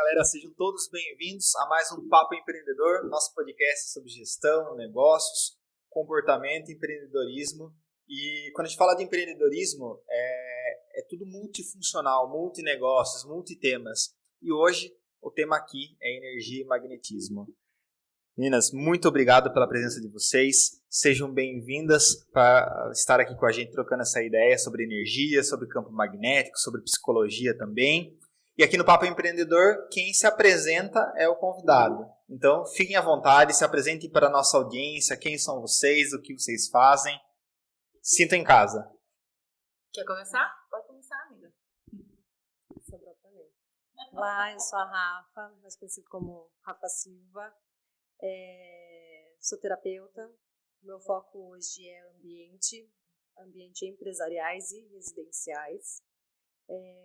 galera, sejam todos bem-vindos a mais um Papo Empreendedor, nosso podcast sobre gestão, negócios, comportamento, empreendedorismo. E quando a gente fala de empreendedorismo, é tudo multifuncional, multinegócios, multitemas. E hoje o tema aqui é energia e magnetismo. Meninas, muito obrigado pela presença de vocês. Sejam bem-vindas para estar aqui com a gente trocando essa ideia sobre energia, sobre campo magnético, sobre psicologia também. E aqui no Papo Empreendedor, quem se apresenta é o convidado. Então, fiquem à vontade, se apresentem para a nossa audiência, quem são vocês, o que vocês fazem. Sintam em casa. Quer começar? Pode começar, amiga. Sobrou pra mim. Olá, eu sou a Rafa, mais conhecida como Rafa Silva. Sou terapeuta. Meu foco hoje é ambiente empresariais e residenciais.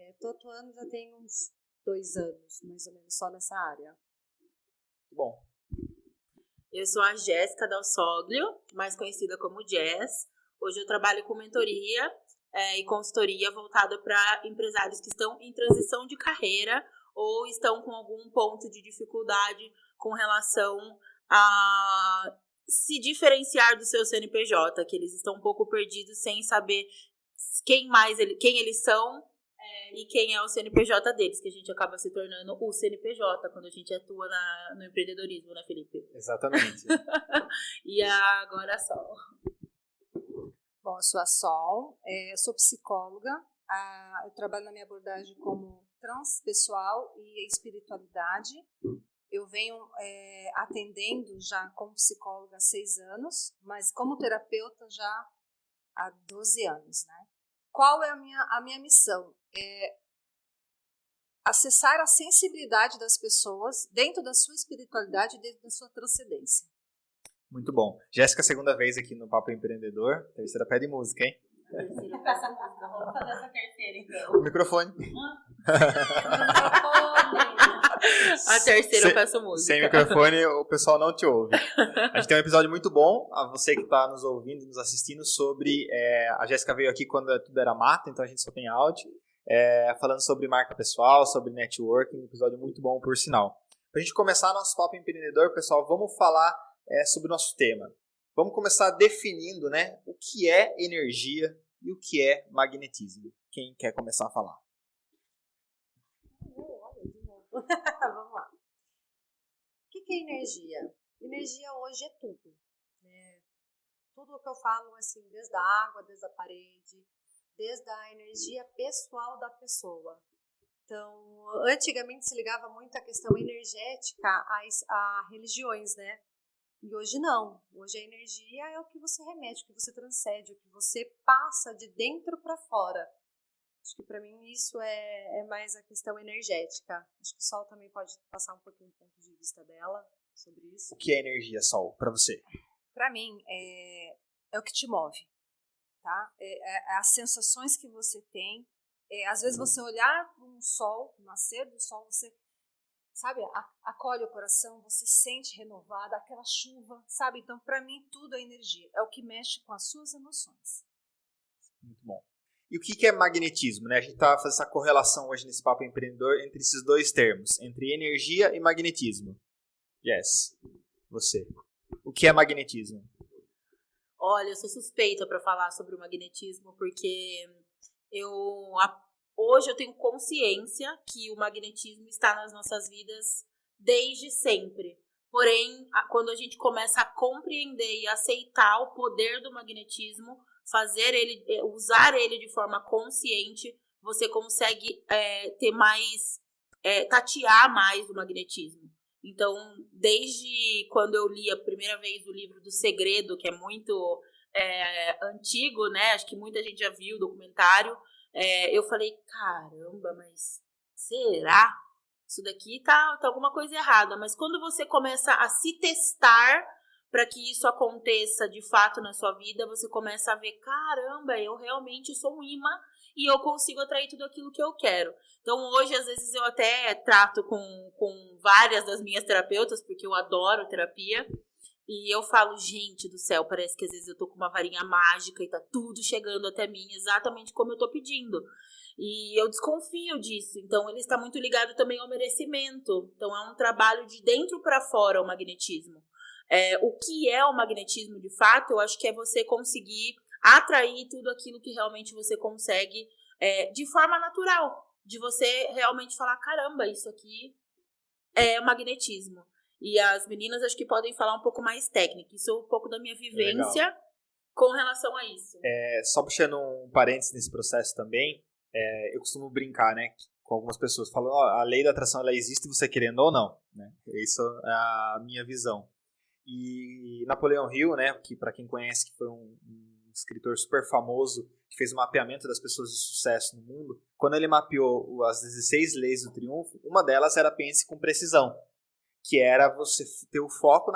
Estou atuando já tem uns 2 anos, mais ou menos, só nessa área. Bom. Eu sou a Jéssica Dal Soglio, mais conhecida como Jess. Hoje eu trabalho com mentoria e consultoria voltada para empresários que estão em transição de carreira ou estão com algum ponto de dificuldade com relação a se diferenciar do seu CNPJ, que eles estão um pouco perdidos sem saber quem eles são e quem é o CNPJ deles, que a gente acaba se tornando o CNPJ quando a gente atua no empreendedorismo, né, Felipe? Exatamente. E agora só. Bom, eu sou a Sol, sou psicóloga, eu trabalho na minha abordagem como transpessoal e espiritualidade. Eu venho atendendo já como psicóloga há 6 anos, mas como terapeuta já há 12 anos, né? Qual é a minha missão? Acessar a sensibilidade das pessoas dentro da sua espiritualidade, dentro da sua transcendência. Muito bom. Jéssica, segunda vez aqui no Papo Empreendedor. Terceira pede música, hein? Terceira peça música. Vamos fazer essa terceira, então. O microfone. A terceira eu peço música. Sem microfone, o pessoal não te ouve. A gente tem um episódio muito bom, a você que está nos ouvindo, nos assistindo, sobre... a Jéssica veio aqui quando tudo era mato, então a gente só tem áudio. Falando sobre marca pessoal, sobre networking, um episódio muito bom, por sinal. Para a gente começar nosso Papo Empreendedor, pessoal, vamos falar sobre o nosso tema. Vamos começar definindo, né, o que é energia e o que é magnetismo. Quem quer começar a falar? Vamos lá. O que é energia? Energia hoje é tudo, né? Tudo o que eu falo, assim, desde a água, desde a parede, desde a energia pessoal da pessoa. Então, antigamente se ligava muito a questão energética a religiões, né? E hoje não. Hoje a energia é o que você remete, o que você transcende, o que você passa de dentro para fora. Acho que para mim isso é mais a questão energética. Acho que o Sol também pode passar um pouquinho do ponto de vista dela sobre isso. O que é energia, Sol, para você? Para mim, é o que te move, tá? As sensações que você tem. Às vezes você olhar para um sol, o nascer do sol, você, sabe, acolhe o coração, você sente renovada, aquela chuva, sabe? Então, para mim, tudo é energia. É o que mexe com as suas emoções. Muito bom. E o que é magnetismo, né? A gente está fazendo essa correlação hoje nesse Papo Empreendedor entre esses dois termos, entre energia e magnetismo. Yes, você. O que é magnetismo? Olha, eu sou suspeita para falar sobre o magnetismo, porque hoje eu tenho consciência que o magnetismo está nas nossas vidas desde sempre. Porém, quando a gente começa a compreender e aceitar o poder do magnetismo, usar ele de forma consciente, você consegue tatear mais do magnetismo. Então, desde quando eu li a primeira vez o livro do Segredo, que é muito antigo, né? Acho que muita gente já viu o documentário. Eu falei, caramba, mas será? Isso daqui tá alguma coisa errada. Mas quando você começa a se testar para que isso aconteça de fato na sua vida, você começa a ver, caramba, eu realmente sou um imã e eu consigo atrair tudo aquilo que eu quero. Então hoje, às vezes, eu até trato com várias das minhas terapeutas, porque eu adoro terapia, E eu falo, gente do céu, parece que às vezes eu tô com uma varinha mágica e tá tudo chegando até mim exatamente como eu tô pedindo. E eu desconfio disso. Então, ele está muito ligado também ao merecimento. Então, é um trabalho de dentro para fora o magnetismo. O que é o magnetismo, de fato, eu acho que é você conseguir atrair tudo aquilo que realmente você consegue de forma natural. De você realmente falar, caramba, isso aqui é magnetismo. E as meninas acho que podem falar um pouco mais técnica. Isso é um pouco da minha vivência com relação a isso. Só puxando um parênteses nesse processo também, eu costumo brincar, né, com algumas pessoas. Falam, a lei da atração ela existe você querendo ou não. Né? Isso é a minha visão. E Napoleão Hill, né, que para quem conhece, que foi um escritor super famoso, que fez o mapeamento das pessoas de sucesso no mundo, quando ele mapeou as 16 leis do triunfo, uma delas era pense com precisão, que era você ter o foco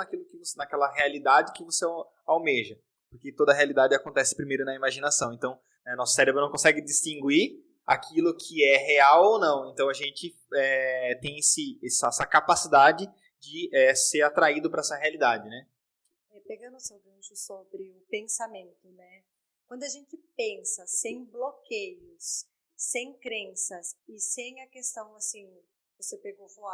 naquela realidade que você almeja, porque toda a realidade acontece primeiro na imaginação. Então, nosso cérebro não consegue distinguir aquilo que é real ou não. Então, a gente tem essa capacidade de ser atraído para essa realidade, né? Pegando o seu gancho sobre o pensamento, né? Quando a gente pensa sem bloqueios, sem crenças e sem a questão assim, você pegou e falou,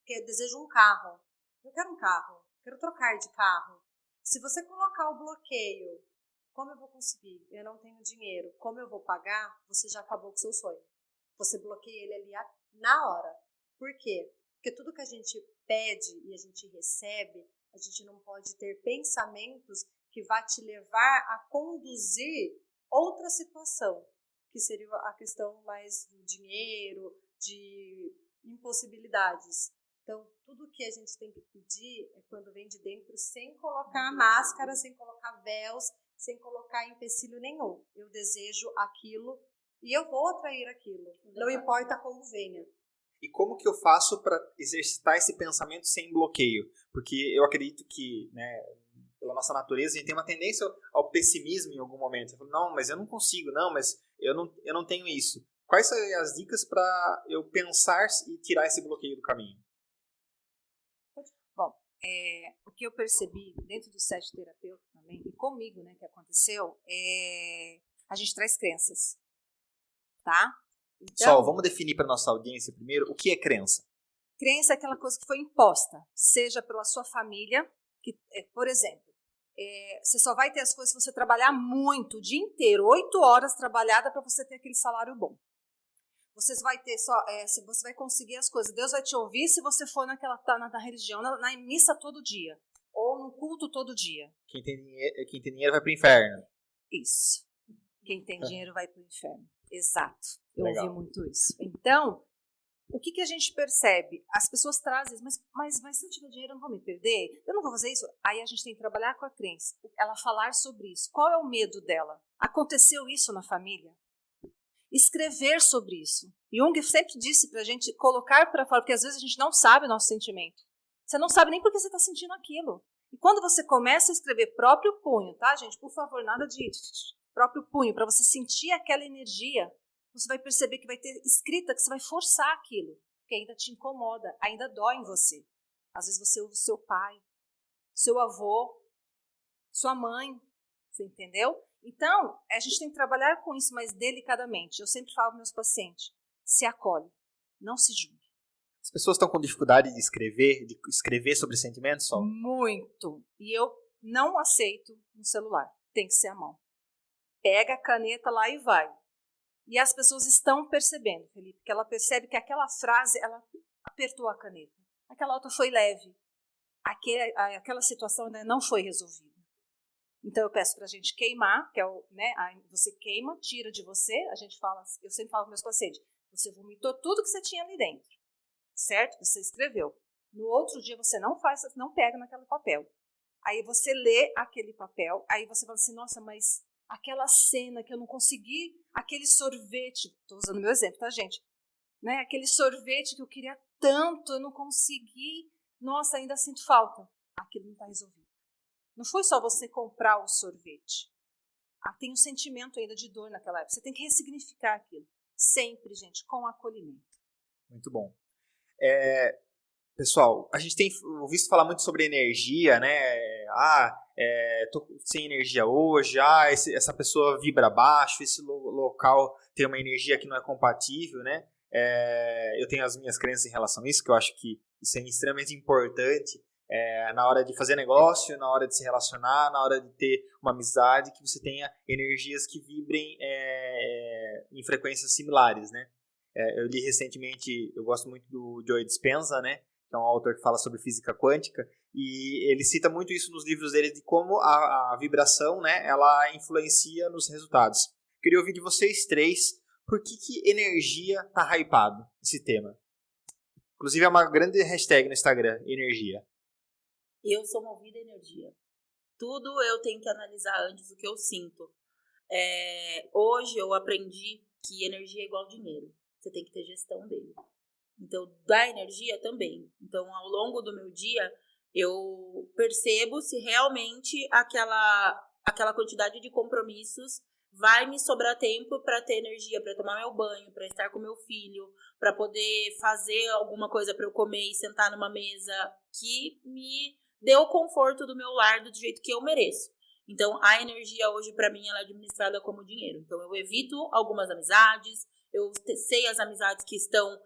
eu desejo um carro, eu quero um carro, quero trocar de carro. Se você colocar o bloqueio, como eu vou conseguir? Eu não tenho dinheiro, como eu vou pagar? Você já acabou com o seu sonho. Você bloqueia ele ali na hora. Por quê? Porque tudo que a gente pede e a gente recebe, a gente não pode ter pensamentos que vá te levar a conduzir outra situação, que seria a questão mais do dinheiro, de impossibilidades. Então, tudo que a gente tem que pedir é quando vem de dentro, sem colocar máscara, sem colocar véus, sem colocar empecilho nenhum. Eu desejo aquilo e eu vou atrair aquilo. Não importa como venha. E como que eu faço para exercitar esse pensamento sem bloqueio? Porque eu acredito que, né, pela nossa natureza, a gente tem uma tendência ao pessimismo em algum momento. Eu falo, não, mas eu não consigo, não, mas eu não tenho isso. Quais são as dicas para eu pensar e tirar esse bloqueio do caminho? Bom, o que eu percebi dentro do set terapeuta também, e comigo, né, que aconteceu, a gente traz crenças, tá? Então, vamos definir para nossa audiência primeiro o que é crença. Crença é aquela coisa que foi imposta, seja pela sua família, que, por exemplo, você só vai ter as coisas se você trabalhar muito, o dia inteiro, 8 horas trabalhada para você ter aquele salário bom. Você vai ter se você vai conseguir as coisas, Deus vai te ouvir se você for na religião, na missa todo dia, ou no culto todo dia. Quem tem dinheiro vai para o inferno. Isso. Quem tem dinheiro vai para o inferno. Exato. Eu Legal. ouvi muito isso. Então, o que a gente percebe? As pessoas trazem, mas se eu tiver dinheiro, eu não vou me perder? Eu não vou fazer isso? Aí a gente tem que trabalhar com a crença. Ela falar sobre isso. Qual é o medo dela? Aconteceu isso na família? Escrever sobre isso. Jung sempre disse pra gente colocar para fora, porque às vezes a gente não sabe o nosso sentimento. Você não sabe nem por que você está sentindo aquilo. E quando você começa a escrever próprio punho, tá, gente? Por favor, nada de próprio punho, para você sentir aquela energia, você vai perceber que vai ter escrita que você vai forçar aquilo, que ainda te incomoda, ainda dói em você. Às vezes você ouve o seu pai, seu avô, sua mãe, você entendeu? Então, a gente tem que trabalhar com isso mais delicadamente. Eu sempre falo para meus pacientes, se acolhe, não se julgue. As pessoas estão com dificuldade de escrever sobre sentimentos, Sol? Muito. E eu não aceito no celular, tem que ser a mão. Pega a caneta lá e vai. E as pessoas estão percebendo, Felipe, que ela percebe que aquela frase, ela apertou a caneta. Aquela outra foi leve. Aquela situação ainda não foi resolvida. Então eu peço para a gente queimar, que é você queima, tira de você, eu sempre falo para meus pacientes, você vomitou tudo que você tinha ali dentro, certo? Você escreveu. No outro dia você não pega naquele papel. Aí você lê aquele papel, aí você fala assim, nossa, mas aquela cena que eu não consegui, aquele sorvete, estou usando meu exemplo, tá, gente? Né? Aquele sorvete que eu queria tanto, eu não consegui, nossa, ainda sinto falta. Aquilo não está resolvido. Não foi só você comprar o sorvete. Tem um sentimento ainda de dor naquela época. Você tem que ressignificar aquilo. Sempre, gente, com acolhimento. Muito bom. Pessoal, a gente tem ouvido falar muito sobre energia, né? Tô sem energia hoje, essa pessoa vibra baixo, esse local tem uma energia que não é compatível, né? Eu tenho as minhas crenças em relação a isso, que eu acho que isso é extremamente importante na hora de fazer negócio, na hora de se relacionar, na hora de ter uma amizade, que você tenha energias que vibrem em frequências similares, né? Eu li recentemente, eu gosto muito do Joe Dispenza, né? Que é um autor que fala sobre física quântica, e ele cita muito isso nos livros dele, de como a vibração, né, ela influencia nos resultados. Queria ouvir de vocês três, por que energia tá hypado, esse tema? Inclusive é uma grande hashtag no Instagram, energia. Eu sou movida a energia. Tudo eu tenho que analisar antes do que eu sinto. Hoje eu aprendi que energia é igual dinheiro. Você tem que ter gestão dele. Então, da energia também. Então, ao longo do meu dia, eu percebo se realmente aquela quantidade de compromissos vai me sobrar tempo para ter energia, para tomar meu banho, para estar com meu filho, para poder fazer alguma coisa para eu comer e sentar numa mesa que me dê o conforto do meu lar do jeito que eu mereço. Então, a energia hoje, para mim, ela é administrada como dinheiro. Então, eu evito algumas amizades, eu sei as amizades que estão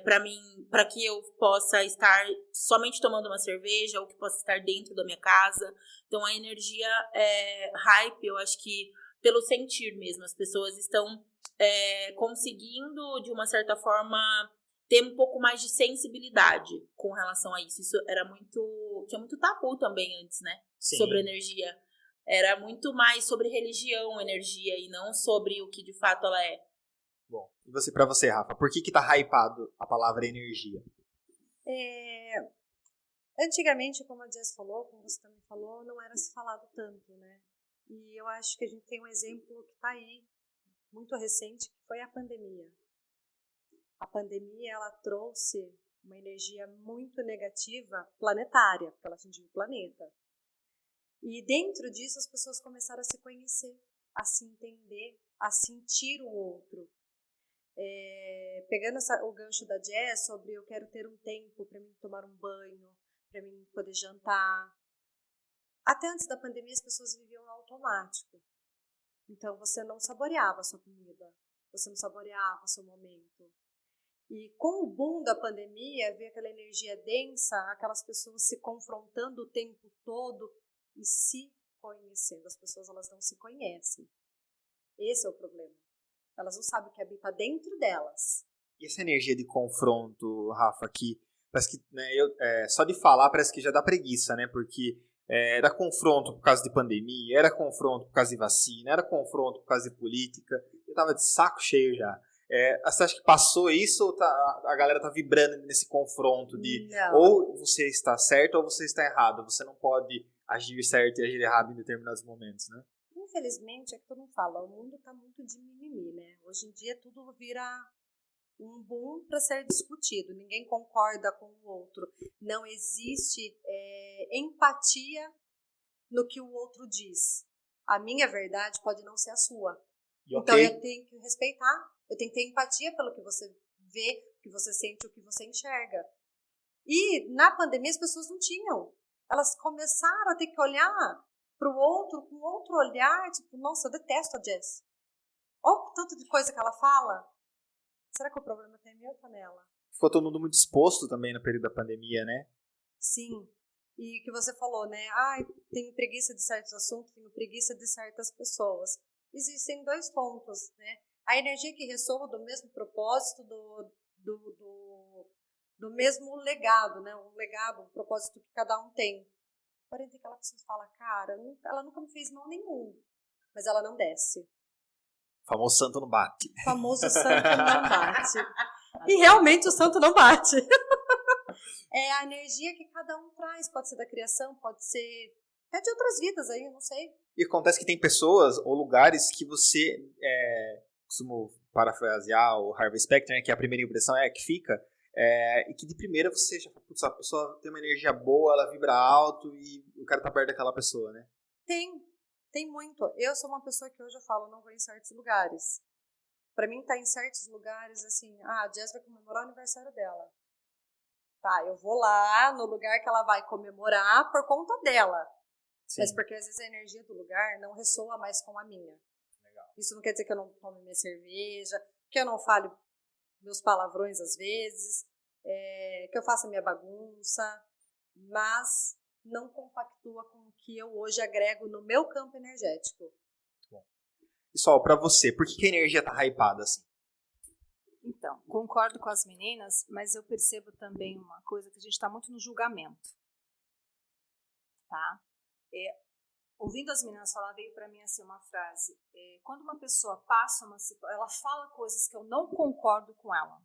para mim, para que eu possa estar somente tomando uma cerveja ou que possa estar dentro da minha casa. Então, a energia hype, eu acho que pelo sentir mesmo, as pessoas estão conseguindo, de uma certa forma, ter um pouco mais de sensibilidade com relação a isso. Isso tinha muito tabu também antes, né? Sim. Sobre energia. Era muito mais sobre religião, energia, e não sobre o que de fato ela é. Bom, e para você, Rafa, por que tá hypado a palavra energia? Antigamente, como a Jess falou, como você também falou, não era se falado tanto, né? E eu acho que a gente tem um exemplo que está aí, muito recente, que foi a pandemia. A pandemia, ela trouxe uma energia muito negativa planetária, porque ela atingiu o planeta. E dentro disso, as pessoas começaram a se conhecer, a se entender, a sentir o outro. Pegando o gancho da Jess sobre eu quero ter um tempo para mim tomar um banho, para mim poder jantar. Até antes da pandemia as pessoas viviam no automático. Então você não saboreava a sua comida, você não saboreava o seu momento. E com o boom da pandemia, veio aquela energia densa, aquelas pessoas se confrontando o tempo todo e se conhecendo. As pessoas, elas não se conhecem. Esse é o problema. Elas não sabem o que habita dentro delas. E essa energia de confronto, Rafa, que parece que, né, só de falar parece que já dá preguiça, né? Porque era confronto por causa de pandemia, era confronto por causa de vacina, era confronto por causa de política. Eu tava de saco cheio já. Você acha que passou isso ou a galera tá vibrando nesse confronto de Não. ou você está certo ou você está errado? Você não pode agir certo e agir errado em determinados momentos, né? Infelizmente, é que todo mundo fala, o mundo está muito de mimimi, né? Hoje em dia tudo vira um boom para ser discutido, ninguém concorda com o outro. Não existe empatia no que o outro diz. A minha verdade pode não ser a sua. Então eu tenho que respeitar, eu tenho que ter empatia pelo que você vê, o que você sente, o que você enxerga. E na pandemia as pessoas não tinham. Elas começaram a ter que olhar para o outro com outro olhar, tipo, nossa, eu detesto a Jess. Olha o tanto de coisa que ela fala. Será que o problema está em mim ou está nela? Ficou todo mundo muito exposto também no período da pandemia, né? Sim. E que você falou, né? Tenho preguiça de certos assuntos, tenho preguiça de certas pessoas. Existem dois pontos, né? A energia que ressoa do mesmo propósito, do mesmo legado, né? Um legado, um propósito que cada um tem. Porém, tem aquela pessoa que fala, cara, ela nunca me fez mal nenhum, mas ela não desce. O famoso santo não bate. O famoso santo não bate. E realmente o santo não bate. É a energia que cada um traz, pode ser da criação, pode ser até de outras vidas aí, eu não sei. E acontece que tem pessoas ou lugares que você, costumo parafrasear o Harvey Specter, né, que a primeira impressão é a que fica, e que de primeira você já fala, putz, a pessoa tem uma energia boa, ela vibra alto e o cara tá perto daquela pessoa, né? Tem muito. Eu sou uma pessoa que hoje eu falo, não vou em certos lugares. Pra mim, tá em certos lugares, assim, a Jess vai comemorar o aniversário dela. tá, eu vou lá no lugar que ela vai comemorar por conta dela. Sim. Mas porque às vezes a energia do lugar não ressoa mais com a minha. Legal. Isso não quer dizer que eu não tome minha cerveja, que eu não fale meus palavrões às vezes, que eu faça minha bagunça, mas não compactua com o que eu hoje agrego no meu campo energético. Bom. Pessoal, pra você, por que a energia tá hypada assim? Então, concordo com as meninas, mas eu percebo também uma coisa, que a gente está muito no julgamento. Tá? Ouvindo as meninas falar, veio para mim assim uma frase. Quando uma pessoa passa uma situação, ela fala coisas que eu não concordo com ela.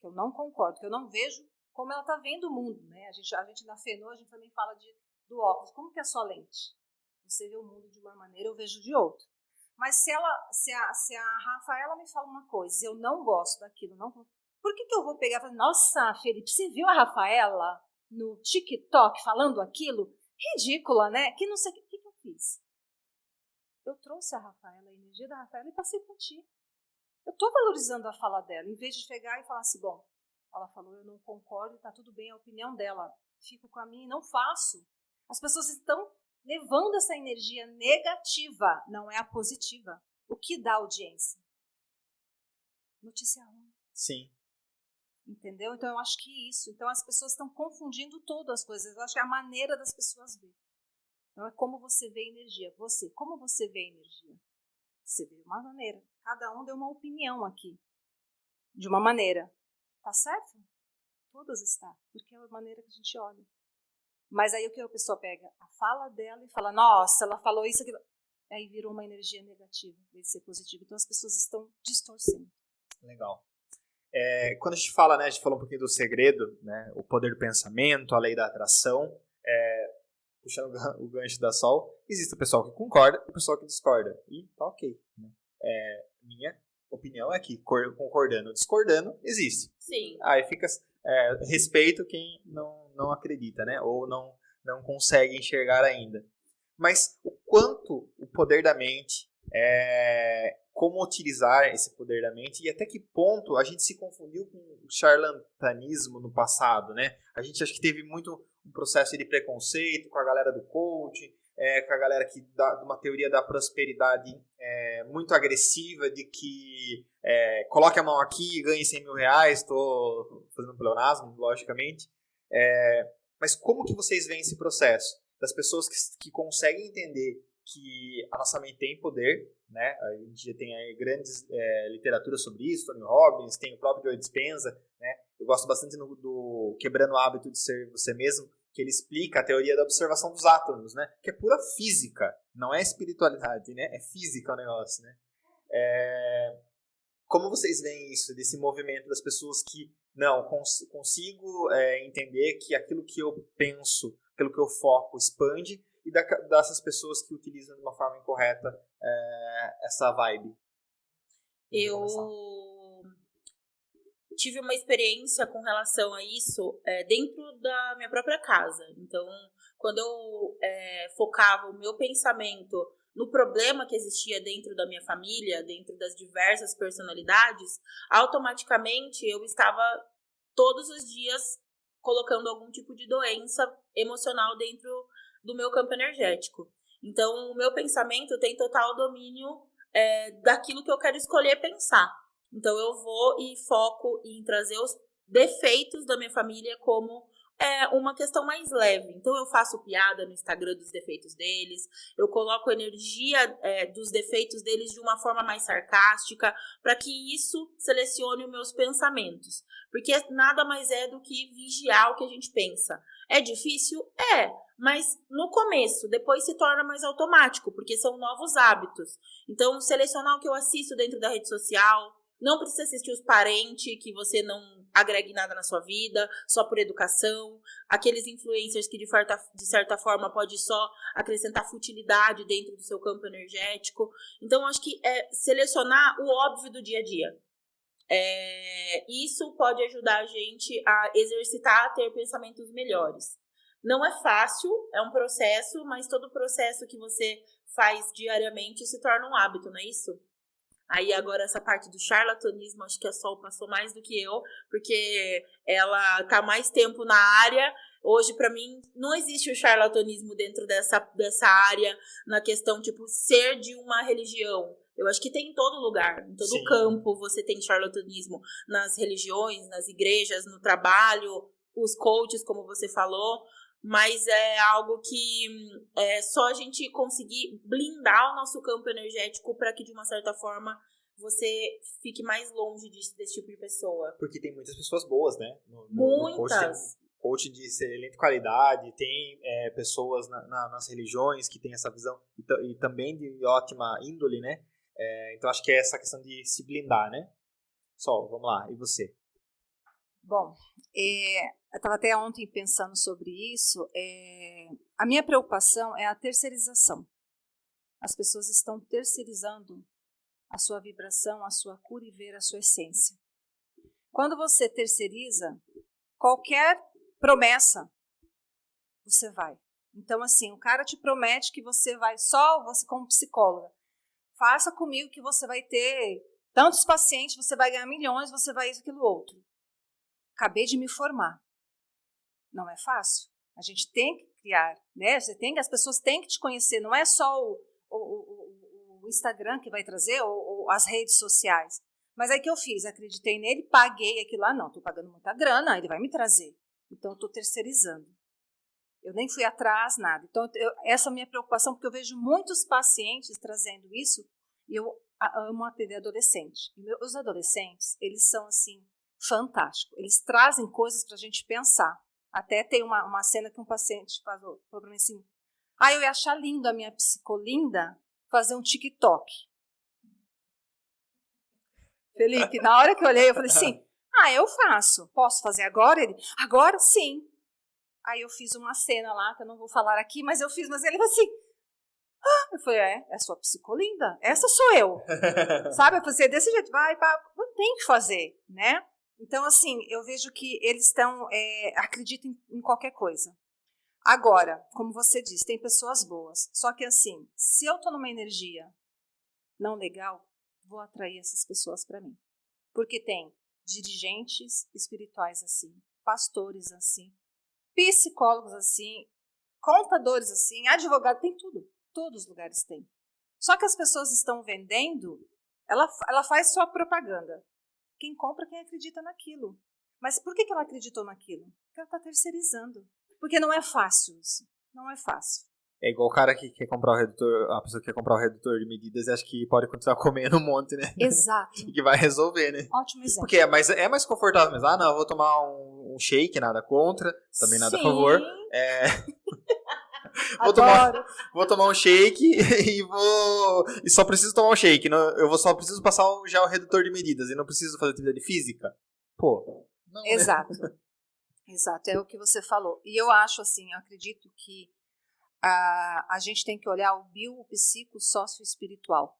Que eu não concordo, que eu não vejo como ela está vendo o mundo. Né? A gente na FENO, a gente também fala do óculos. Como que é a sua lente? Você vê o mundo de uma maneira, eu vejo de outra. Mas se a Rafaela me fala uma coisa e eu não gosto daquilo, por que eu vou pegar e falar, nossa, Felipe, você viu a Rafaela no TikTok falando aquilo? Ridícula, né? Que não sei o que eu fiz. Eu trouxe a Rafaela, a energia da Rafaela, e passei por ti. Eu estou valorizando a fala dela, em vez de chegar e falar assim, bom, ela falou, eu não concordo, está tudo bem, é a opinião dela. Fico com a minha e não faço. As pessoas estão levando essa energia negativa, não é a positiva. O que dá audiência? Notícia ruim. Sim. Entendeu? Então, eu acho que isso. Então, as pessoas estão confundindo todas as coisas. Eu acho que é a maneira das pessoas ver. Não é como você vê a energia. Como você vê a energia? Você vê de uma maneira. Cada um deu uma opinião aqui. De uma maneira. Tá certo? Todas estão. Porque é a maneira que a gente olha. Mas aí o que a pessoa pega? A fala dela e fala, nossa, ela falou isso, aquilo. Aí virou uma energia negativa, em vez de ser positiva. Então, as pessoas estão distorcendo. Legal. Quando a gente fala, né, a gente falou um pouquinho do segredo, né, o poder do pensamento, a lei da atração, puxando o gancho da Sol, existe o pessoal que concorda e o pessoal que discorda. E tá ok. Né? Minha opinião é que concordando ou discordando, existe. Sim. Aí fica respeito quem não acredita, né, ou não consegue enxergar ainda. Mas o quanto o poder da mente, como utilizar esse poder da mente e até que ponto a gente se confundiu com o charlatanismo no passado, né? A gente acho que teve muito um processo de preconceito com a galera do coach, com a galera que dá uma teoria da prosperidade muito agressiva, de que coloque a mão aqui e ganhe 100 mil reais, estou fazendo pleonasmo, logicamente. Mas como que vocês veem esse processo? Das pessoas que conseguem entender que a nossa mente tem poder, né? A gente tem aí grandes literaturas sobre isso, Tony Robbins, tem o próprio Joe Dispenza, né? Eu gosto bastante do Quebrando o Hábito de Ser Você Mesmo, que ele explica a teoria da observação dos átomos, né? Que é pura física, não é espiritualidade, né? É física o negócio, né? Como vocês veem isso, desse movimento das pessoas que, não, consigo entender que aquilo que eu penso, aquilo que eu foco expande, e dessas pessoas que utilizam de uma forma incorreta essa vibe? Eu tive uma experiência com relação a isso dentro da minha própria casa. Então, quando eu focava o meu pensamento no problema que existia dentro da minha família, dentro das diversas personalidades, automaticamente eu estava todos os dias colocando algum tipo de doença emocional dentro do meu campo energético. Então, o meu pensamento tem total domínio daquilo que eu quero escolher pensar. Então, eu vou e foco em trazer os defeitos da minha família como uma questão mais leve. Então, eu faço piada no Instagram dos defeitos deles, eu coloco energia dos defeitos deles de uma forma mais sarcástica, para que isso selecione os meus pensamentos. Porque nada mais é do que vigiar o que a gente pensa. É difícil? Mas no começo, depois se torna mais automático, porque são novos hábitos. Então, selecionar o que eu assisto dentro da rede social, não precisa assistir os parentes, que você não agregue nada na sua vida, só por educação. Aqueles influencers que, de certa forma, pode só acrescentar futilidade dentro do seu campo energético. Então, acho que selecionar o óbvio do dia a dia. Isso pode ajudar a gente a exercitar, a ter pensamentos melhores. Não é fácil, é um processo, mas todo processo que você faz diariamente se torna um hábito, não é isso? Aí agora essa parte do charlatanismo, acho que a Sol passou mais do que eu, porque ela tá mais tempo na área. Hoje, pra mim, não existe o charlatanismo dentro dessa área, na questão, tipo, ser de uma religião. Eu acho que tem em todo lugar, em todo campo você tem charlatanismo, nas religiões, nas igrejas, no trabalho, os coaches, como você falou, mas é algo que é só a gente conseguir blindar o nosso campo energético para que, de uma certa forma, você fique mais longe desse tipo de pessoa. Porque tem muitas pessoas boas, né? Muitas! Coach de excelente qualidade, tem pessoas nas religiões que têm essa visão e também de ótima índole, né? Então acho que é essa questão de se blindar, né? Sol, vamos lá, e você? Bom, eu estava até ontem pensando sobre isso. A minha preocupação é a terceirização. As pessoas estão terceirizando a sua vibração, a sua cura e ver a sua essência. Quando você terceiriza, qualquer promessa, você vai. Então, assim, o cara te promete que você vai você como psicóloga, faça comigo que você vai ter tantos pacientes, você vai ganhar milhões, você vai isso, aquilo, outro. Acabei de me formar. Não é fácil. A gente tem que criar, né? As pessoas têm que te conhecer, não é só o Instagram que vai trazer, ou as redes sociais. Mas aí que eu fiz, acreditei nele, paguei aquilo lá, não, estou pagando muita grana, ele vai me trazer. Então, eu estou terceirizando. Eu nem fui atrás, nada. Então, essa é a minha preocupação, porque eu vejo muitos pacientes trazendo isso, e eu amo atender adolescente. E os adolescentes, eles são, assim, fantásticos. Eles trazem coisas para a gente pensar. Até tem uma cena que um paciente falou para mim assim, eu ia achar lindo a minha psicolinda fazer um TikTok. Felipe, na hora que eu olhei, eu falei assim, eu faço. Posso fazer agora? Ele, agora sim. Aí eu fiz uma cena lá, que eu não vou falar aqui, mas eu fiz, mas ele falou assim, eu falei, é sua psicolinda? Essa sou eu. Sabe? Eu falei, desse jeito, não tem que fazer, né? Então, assim, eu vejo que eles acreditam em qualquer coisa. Agora, como você disse, tem pessoas boas. Só que, assim, se eu estou numa energia não legal, vou atrair essas pessoas para mim. Porque tem dirigentes espirituais assim, pastores assim, psicólogos assim, contadores assim, advogados, tem tudo. Todos os lugares tem. Só que as pessoas estão vendendo, ela faz sua propaganda. Quem compra, quem acredita naquilo. Mas por que ela acreditou naquilo? Porque ela está terceirizando. Porque não é fácil isso. Não é fácil. É igual o cara que quer comprar o redutor, a pessoa que quer comprar o redutor de medidas e acha que pode continuar comendo um monte, né? Exato. E que vai resolver, né? Ótimo exemplo. Porque é mais confortável mesmo. Não, eu vou tomar um shake, nada contra, também nada a favor. Vou tomar um shake e só preciso tomar um shake. Só preciso passar já o redutor de medidas e não preciso fazer atividade física. Pô, não. Exato. Né? Exato, é o que você falou. E eu acho assim, eu acredito que a gente tem que olhar o bio, o psico, o sócio-espiritual.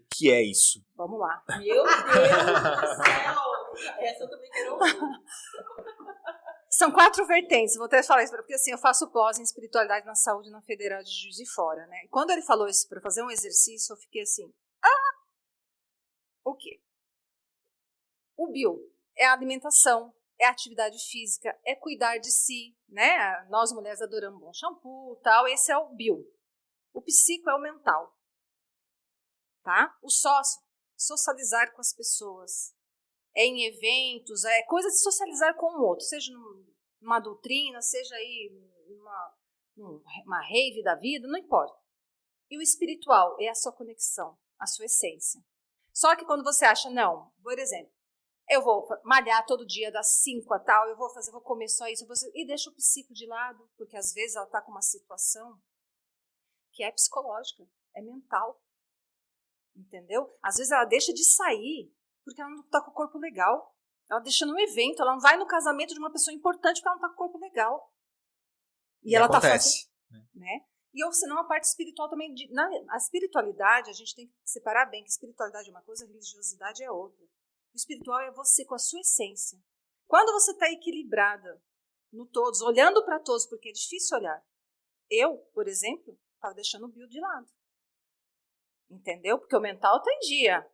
O que é isso? Vamos lá. Meu Deus do céu! Essa eu também quero ouvir. São 4 vertentes, vou até falar isso, porque assim, eu faço pós em espiritualidade na saúde na Federal de Juiz de Fora, né? E quando ele falou isso para fazer um exercício, eu fiquei assim, o quê? O bio é a alimentação, é a atividade física, é cuidar de si, né? Nós mulheres adoramos bom shampoo, tal, esse é o bio. O psico é o mental, tá? O sócio, socializar com as pessoas. É em eventos, é coisa de socializar com o outro, seja numa doutrina, seja aí numa rave da vida, não importa. E o espiritual é a sua conexão, a sua essência. Só que quando você acha, não, por exemplo, eu vou malhar todo dia das 5 a tal, eu vou comer só isso, e deixa o psico de lado, porque às vezes ela está com uma situação que é psicológica, é mental, entendeu? Às vezes ela deixa de sair, porque ela não está com o corpo legal. Ela deixa num evento, ela não vai no casamento de uma pessoa importante porque ela não está com o corpo legal. E ela está fazendo, né? E senão a parte espiritual também, a espiritualidade, a gente tem que separar bem, que espiritualidade é uma coisa, religiosidade é outra. O espiritual é você com a sua essência. Quando você está equilibrada no todos, olhando para todos, porque é difícil olhar. Eu, por exemplo, estava deixando o bio de lado. entendeu? Porque o mental tá em dia.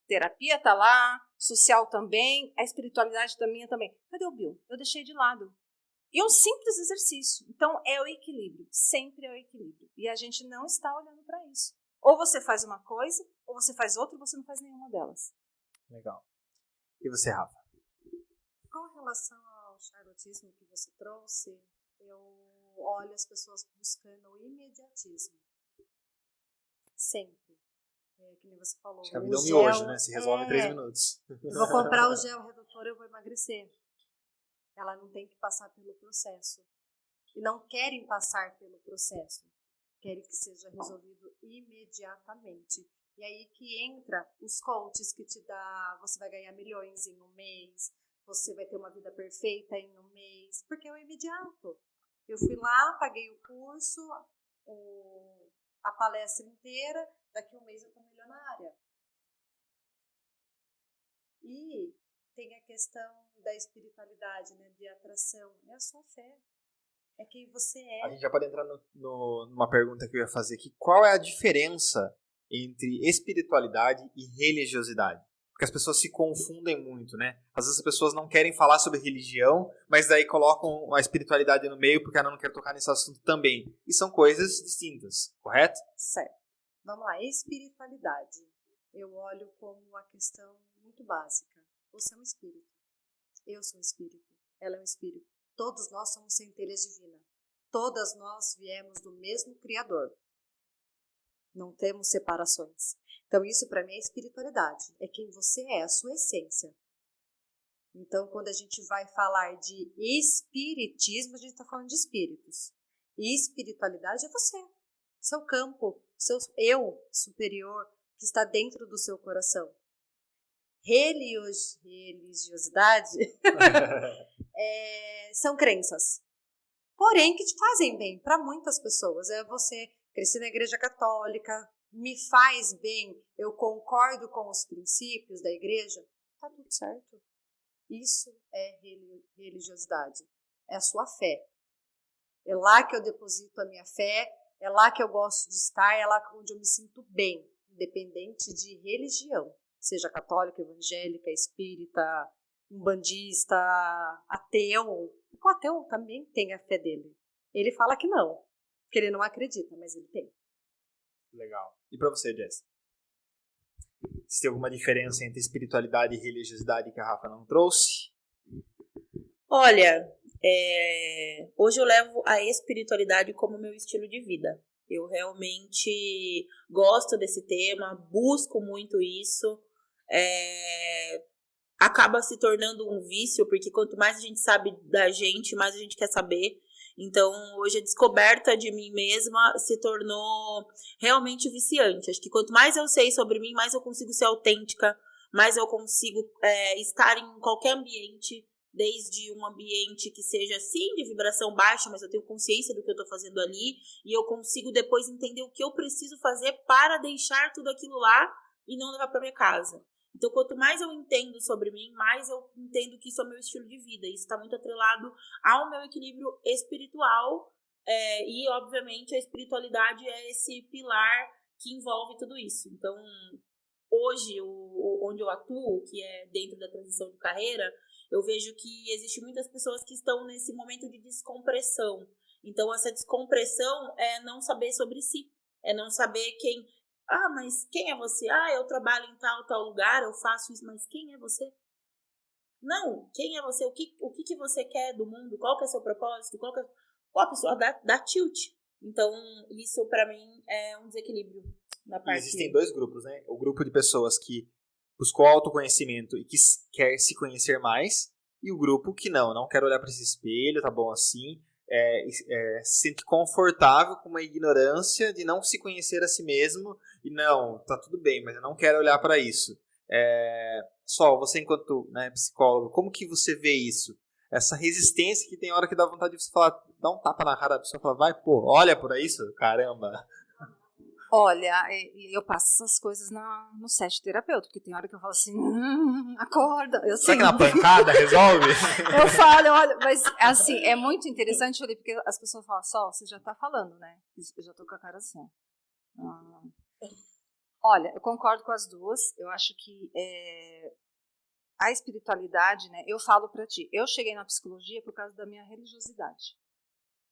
Terapia tá lá, social também, a espiritualidade da minha também. Cadê o Bill? Eu deixei de lado. E é um simples exercício. Então, é o equilíbrio. Sempre é o equilíbrio. E a gente não está olhando para isso. Ou você faz uma coisa, ou você faz outra, ou você não faz nenhuma delas. Legal. E você, Rafa? Com relação ao charlotismo que você trouxe, eu olho as pessoas buscando o imediatismo. Sempre. Que nem você falou. Acho que a vida é um miojo, né? Se resolve em 3 minutos. Eu vou comprar o gel redutor, eu vou emagrecer. Ela não tem que passar pelo processo. E não querem passar pelo processo. Querem que seja resolvido imediatamente. E aí que entra os coaches que te dá, você vai ganhar milhões em um mês, você vai ter uma vida perfeita em um mês, porque é o imediato. Eu fui lá, paguei o curso, a palestra inteira, daqui a um mês eu estou milionária. E tem a questão da espiritualidade, né, de atração, é a sua fé, é quem você é. A gente já pode entrar numa pergunta que eu ia fazer aqui. Qual é a diferença entre espiritualidade e religiosidade? Porque as pessoas se confundem muito, né? Às vezes as pessoas não querem falar sobre religião, mas daí colocam a espiritualidade no meio porque ela não quer tocar nesse assunto também. E são coisas distintas, correto? Certo. Vamos lá, espiritualidade. Eu olho como uma questão muito básica. Você é um espírito. Eu sou um espírito. Ela é um espírito. Todos nós somos centelhas divinas. Todas nós viemos do mesmo Criador. Não temos separações. Então, isso para mim é espiritualidade. É quem você é, a sua essência. Então, quando a gente vai falar de espiritismo, a gente está falando de espíritos. E espiritualidade é você. Seu campo, seu eu superior que está dentro do seu coração. Religiosidade são crenças. Porém, que te fazem bem para muitas pessoas. É você crescer na igreja católica, me faz bem, eu concordo com os princípios da igreja, tá tudo certo. Isso é religiosidade, é a sua fé. É lá que eu deposito a minha fé, é lá que eu gosto de estar, é lá onde eu me sinto bem, independente de religião, seja católica, evangélica, espírita, umbandista, ateu. O ateu também tem a fé dele. Ele fala que não, que ele não acredita, mas ele tem. Legal. E para você, Jess? Se tem alguma diferença entre espiritualidade e religiosidade que a Rafa não trouxe? Olha, hoje eu levo a espiritualidade como meu estilo de vida. Eu realmente gosto desse tema, busco muito isso. Acaba se tornando um vício, porque quanto mais a gente sabe da gente, mais a gente quer saber. Então, hoje a descoberta de mim mesma se tornou realmente viciante. Acho que quanto mais eu sei sobre mim, mais eu consigo ser autêntica, mais eu consigo estar em qualquer ambiente, desde um ambiente que seja, sim, de vibração baixa, mas eu tenho consciência do que eu estou fazendo ali, e eu consigo depois entender o que eu preciso fazer para deixar tudo aquilo lá e não levar para minha casa. Então, quanto mais eu entendo sobre mim, mais eu entendo que isso é o meu estilo de vida. Isso está muito atrelado ao meu equilíbrio espiritual. E, obviamente, a espiritualidade é esse pilar que envolve tudo isso. Então, hoje, onde eu atuo, que é dentro da transição de carreira, eu vejo que existem muitas pessoas que estão nesse momento de descompressão. Então, essa descompressão é não saber sobre si. É não saber quem... Ah, mas quem é você? Ah, eu trabalho em tal lugar, eu faço isso, mas quem é você? Não, quem é você? O que você quer do mundo? Qual que é o seu propósito? Qual a pessoa dá tilt. Então, isso pra mim é um desequilíbrio na parte... Existem 2 grupos, né? O grupo de pessoas que buscou autoconhecimento e que quer se conhecer mais, e o grupo que não quer olhar para esse espelho, tá bom assim, se sente confortável com uma ignorância de não se conhecer a si mesmo e não, tá tudo bem, mas eu não quero olhar para isso. Sol, você enquanto psicólogo, como que você vê isso? Essa resistência que tem hora que dá vontade de você falar, dar um tapa na cara da pessoa e falar, vai, pô, olha por isso, caramba. Olha, eu passo essas coisas no set terapeuta, porque tem hora que eu falo assim, acorda. Será que na pancada resolve? Eu falo, olha, mas assim, é muito interessante, porque as pessoas falam, Sol, você já tá falando, né? Eu já tô com a cara assim, ó. Olha, eu concordo com as duas. Eu acho que a espiritualidade, né? Eu falo para ti, eu cheguei na psicologia por causa da minha religiosidade,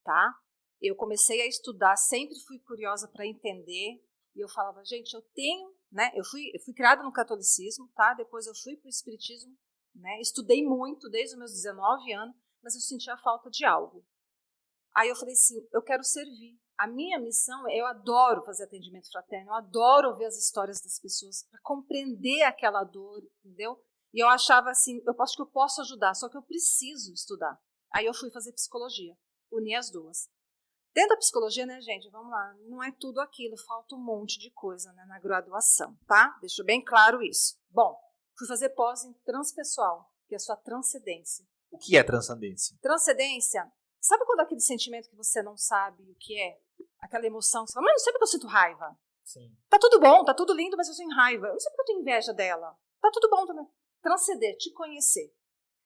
tá? Eu comecei a estudar, sempre fui curiosa para entender, e eu falava, gente, eu tenho, né? Eu fui criada no catolicismo, tá? Depois eu fui para o espiritismo, né? Estudei muito desde os meus 19 anos, mas eu sentia falta de algo. Aí eu falei assim, eu quero servir. A minha missão, eu adoro fazer atendimento fraterno, eu adoro ouvir as histórias das pessoas, para compreender aquela dor, entendeu? E eu achava assim, eu acho que eu posso ajudar, só que eu preciso estudar. Aí eu fui fazer psicologia, uni as duas. Dentro da psicologia, né, gente, vamos lá, não é tudo aquilo, falta um monte de coisa, né, na graduação, tá? Deixo bem claro isso. Bom, fui fazer pós em transpessoal, que é a sua transcendência. O que é transcendência? Transcendência, sabe quando aquele sentimento que você não sabe o que é? Aquela emoção, você fala, mas não sei porque eu sinto raiva. Sim. Tá tudo bom, tá tudo lindo, mas eu sinto raiva. Eu não sei porque eu tenho inveja dela. Tá tudo bom também. Transcender, te conhecer.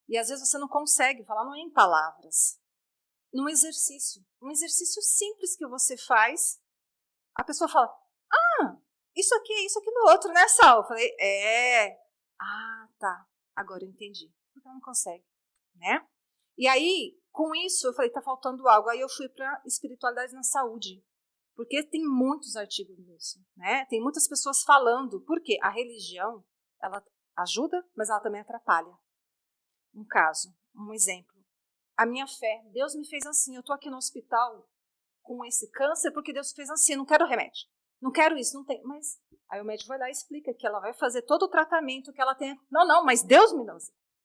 E às vezes você não consegue falar, não é em palavras. Num exercício. Um exercício simples que você faz, a pessoa fala, isso aqui no outro, né, Sal? Eu falei, tá, agora eu entendi. Porque ela não consegue, né? E aí, com isso, eu falei, tá faltando algo. Aí eu fui para espiritualidade na saúde. Porque tem muitos artigos nisso, né? Tem muitas pessoas falando. Porque a religião, ela ajuda, mas ela também atrapalha. Um exemplo. A minha fé, Deus me fez assim, eu tô aqui no hospital com esse câncer porque Deus fez assim, não quero remédio. Não quero isso, não tem. Mas aí o médico vai lá e explica que ela vai fazer todo o tratamento que ela tem. Não, mas Deus me dá.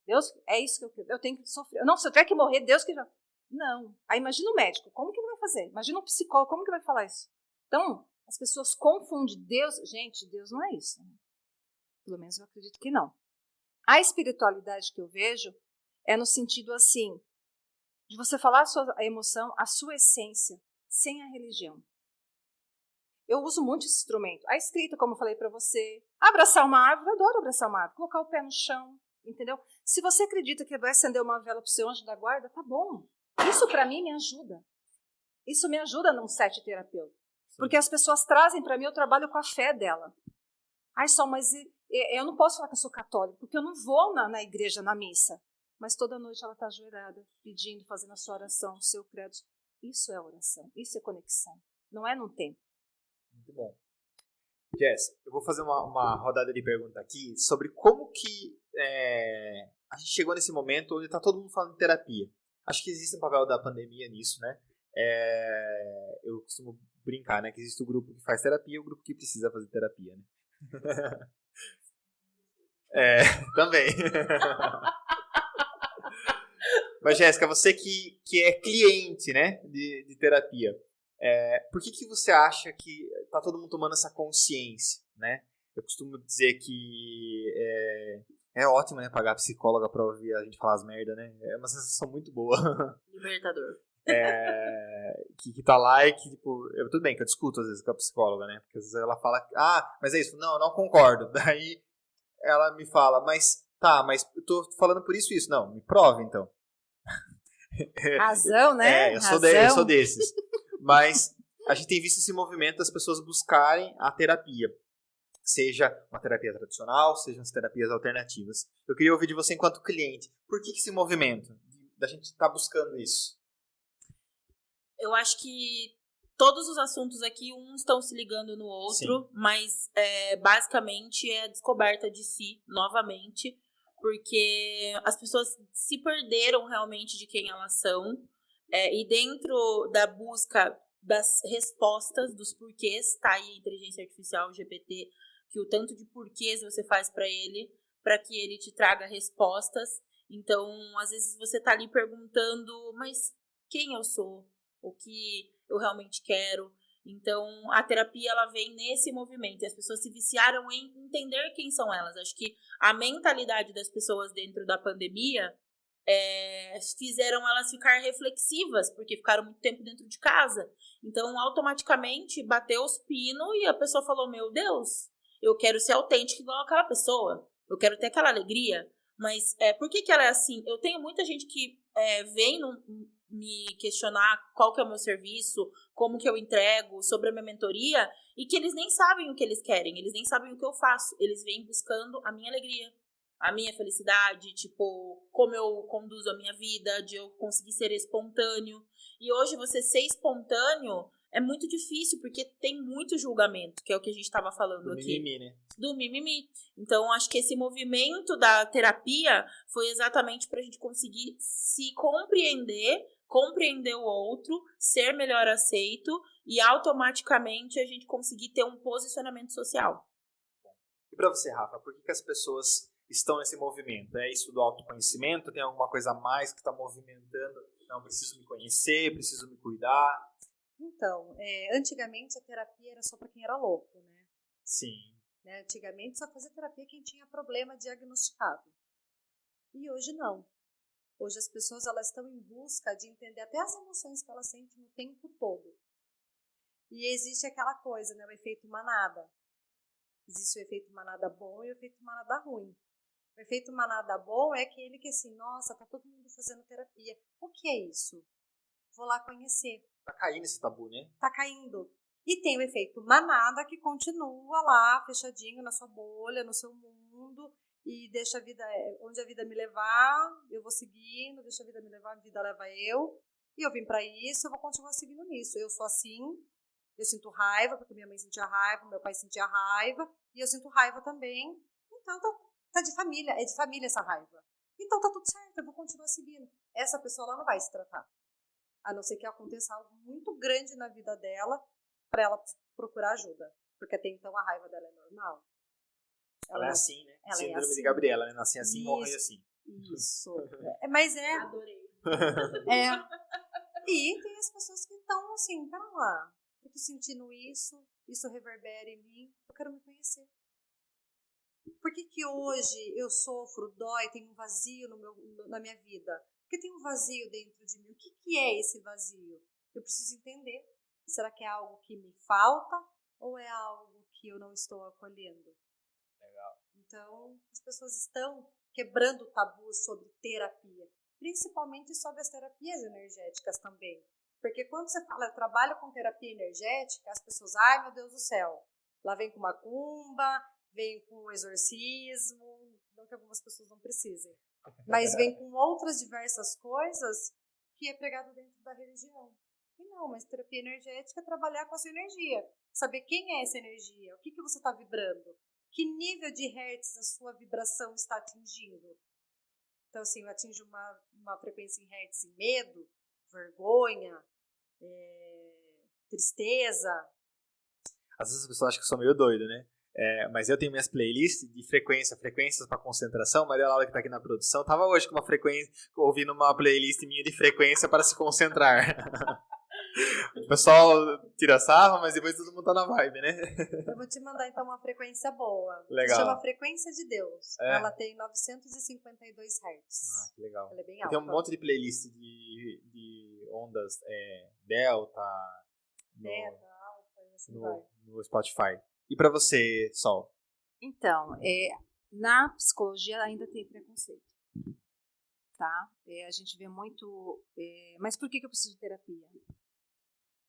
Deus, é isso que eu tenho que sofrer. Não, se eu tiver que morrer, Deus que já... Não. Aí imagina o médico, como que ele vai fazer? Imagina o psicólogo, como que vai falar isso? Então, as pessoas confundem Deus. Gente, Deus não é isso. Né? Pelo menos eu acredito que não. A espiritualidade que eu vejo é no sentido assim, de você falar a sua emoção, a sua essência, sem a religião. Eu uso muito esse instrumento. A escrita, como eu falei para você, abraçar uma árvore, eu adoro abraçar uma árvore, colocar o pé no chão, entendeu? Se você acredita que vai acender uma vela para o seu anjo da guarda, tá bom. Isso para mim me ajuda. Isso me ajuda num set terapêutico. Porque as pessoas trazem para mim, eu trabalho com a fé dela. Mas eu não posso falar que eu sou católica, porque eu não vou na igreja, na missa. Mas toda noite ela está ajoelhada, pedindo, fazendo a sua oração, o seu credo. Isso é oração, isso é conexão. Não é num tempo. Muito bom. Jess, eu vou fazer uma rodada de pergunta aqui sobre como que a gente chegou nesse momento onde está todo mundo falando de terapia. Acho que existe um papel da pandemia nisso, né? Eu costumo brincar, né? Que existe o grupo que faz terapia e o grupo que precisa fazer terapia, né? Também. Mas, Jéssica, você que é cliente, né, de terapia, por que você acha que tá todo mundo tomando essa consciência, né? Eu costumo dizer que é ótimo, né, pagar psicóloga pra ouvir a gente falar as merda, né? É uma sensação muito boa. Libertador. Que tá lá e que, tipo, tudo bem que eu discuto às vezes com a psicóloga, né? Porque às vezes ela fala, mas é isso. Não concordo. Daí ela me fala, mas eu tô falando por isso. Não, me prove então. Razão, né? Eu sou desses. Mas a gente tem visto esse movimento das pessoas buscarem a terapia. Seja uma terapia tradicional, seja as terapias alternativas. Eu queria ouvir de você enquanto cliente. Por que esse movimento da gente estar buscando isso? Eu acho que todos os assuntos aqui, uns estão se ligando no outro, sim, mas basicamente é a descoberta de si novamente, porque as pessoas se perderam realmente de quem elas são, e dentro da busca das respostas, dos porquês, tá aí a inteligência artificial, o GPT, que o tanto de porquês você faz para que ele te traga respostas. Então, às vezes você tá ali perguntando, mas quem eu sou? O que eu realmente quero? Então, a terapia, ela vem nesse movimento. E as pessoas se viciaram em entender quem são elas. Acho que a mentalidade das pessoas dentro da pandemia fizeram elas ficar reflexivas, porque ficaram muito tempo dentro de casa. Então, automaticamente, bateu os pinos e a pessoa falou, meu Deus, eu quero ser autêntica igual aquela pessoa. Eu quero ter aquela alegria. Mas por que ela é assim? Eu tenho muita gente que vem me questionar qual que é o meu serviço, como que eu entrego, sobre a minha mentoria, e que eles nem sabem o que eles querem, eles nem sabem o que eu faço. Eles vêm buscando a minha alegria, a minha felicidade, tipo, como eu conduzo a minha vida, de eu conseguir ser espontâneo. E hoje você ser espontâneo é muito difícil, porque tem muito julgamento, que é o que a gente estava falando Do aqui. mimimi, né? Do mimimi. Então, acho que esse movimento da terapia foi exatamente para a gente conseguir se compreender o outro, ser melhor aceito e automaticamente a gente conseguir ter um posicionamento social. E para você, Rafa, por que as pessoas estão nesse movimento? É isso do autoconhecimento? Tem alguma coisa a mais que está movimentando? Não, preciso me conhecer, preciso me cuidar? Então, antigamente a terapia era só para quem era louco, né? Sim. Antigamente só fazia terapia quem tinha problema diagnosticado. E hoje não. Hoje as pessoas elas estão em busca de entender até as emoções que elas sentem o tempo todo. E existe aquela coisa, né? O efeito manada. Existe o efeito manada bom e o efeito manada ruim. O efeito manada bom é aquele que assim, nossa, tá todo mundo fazendo terapia. O que é isso? Vou lá conhecer. Tá caindo esse tabu, né? Tá caindo. E tem o efeito manada que continua lá, fechadinho na sua bolha, no seu mundo, e deixa a vida, onde a vida me levar, eu vou seguindo, deixa a vida me levar, a vida leva eu, e eu vim pra isso, eu vou continuar seguindo nisso. Eu sou assim, eu sinto raiva, porque minha mãe sentia raiva, meu pai sentia raiva, e eu sinto raiva também. Então tá de família, é de família essa raiva. Então tá tudo certo, eu vou continuar seguindo. Essa pessoa ela não vai se tratar. A não ser que aconteça algo muito grande na vida dela para ela procurar ajuda. Porque até então a raiva dela é normal. Ela é assim, né? Ela Síndrome é assim. de Gabriela, né? Nasci assim, Isso, morre assim. Isso. Mas Adorei. E tem as pessoas que estão assim, pera lá, eu tô sentindo isso reverbera em mim, eu quero me conhecer. Por que hoje eu sofro, dói, tenho um vazio na minha vida? Porque tem um vazio dentro de mim. O que é esse vazio? Eu preciso entender. Será que é algo que me falta ou é algo que eu não estou acolhendo? Legal. Então, as pessoas estão quebrando tabus sobre terapia, principalmente sobre as terapias energéticas também. Porque quando você fala, eu trabalho com terapia energética, as pessoas, ai meu Deus do céu, lá vem com macumba, vem com exorcismo, não que algumas pessoas não precisem, mas vem com outras diversas coisas que é pregado dentro da religião. E não, mas terapia energética é trabalhar com a sua energia, saber quem é essa energia, o que você está vibrando, que nível de hertz a sua vibração está atingindo. Então, assim, eu atinjo uma frequência em hertz em medo, vergonha, tristeza. Às vezes as pessoas acham que eu sou meio doido, né? Mas eu tenho minhas playlists de frequências para concentração. Maria Laura, que está aqui na produção, estava hoje com uma frequência, ouvindo uma playlist minha de frequência para se concentrar. O pessoal tira sarro, mas depois todo mundo tá na vibe, né? Eu vou te mandar então uma frequência boa. Legal. Se chama Frequência de Deus. Ela tem 952 Hz. Que legal. Ela é bem alta. Tem um monte de playlist de ondas delta, alta, e assim vai. no Spotify. E pra você, Sol? Então, na psicologia ainda tem preconceito, tá? A gente vê muito, mas por que eu preciso de terapia?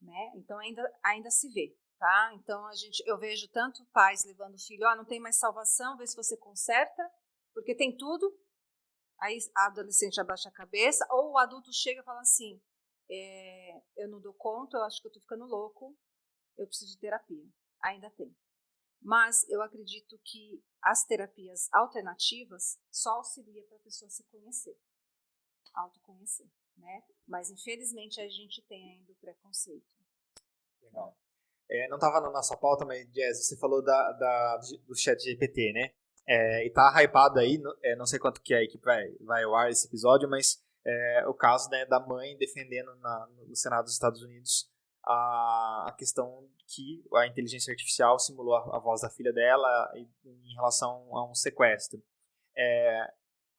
Né? Então ainda se vê, tá? Então eu vejo tanto pais levando o filho, não tem mais salvação, vê se você conserta, porque tem tudo. Aí a adolescente abaixa a cabeça, ou o adulto chega e fala assim, eu não dou conta, eu acho que eu tô ficando louco, eu preciso de terapia. Ainda tem. Mas eu acredito que as terapias alternativas só auxiliam para a pessoa se conhecer, autoconhecer, né? Mas infelizmente a gente tem ainda o preconceito. Legal. Não estava na nossa pauta, mas Jazz, você falou do chat GPT, né? E tá hypado aí, não sei quanto que a equipe vai ao ar esse episódio, mas o caso, né, da mãe defendendo no Senado dos Estados Unidos a questão que a inteligência artificial simulou a voz da filha dela em relação a um sequestro.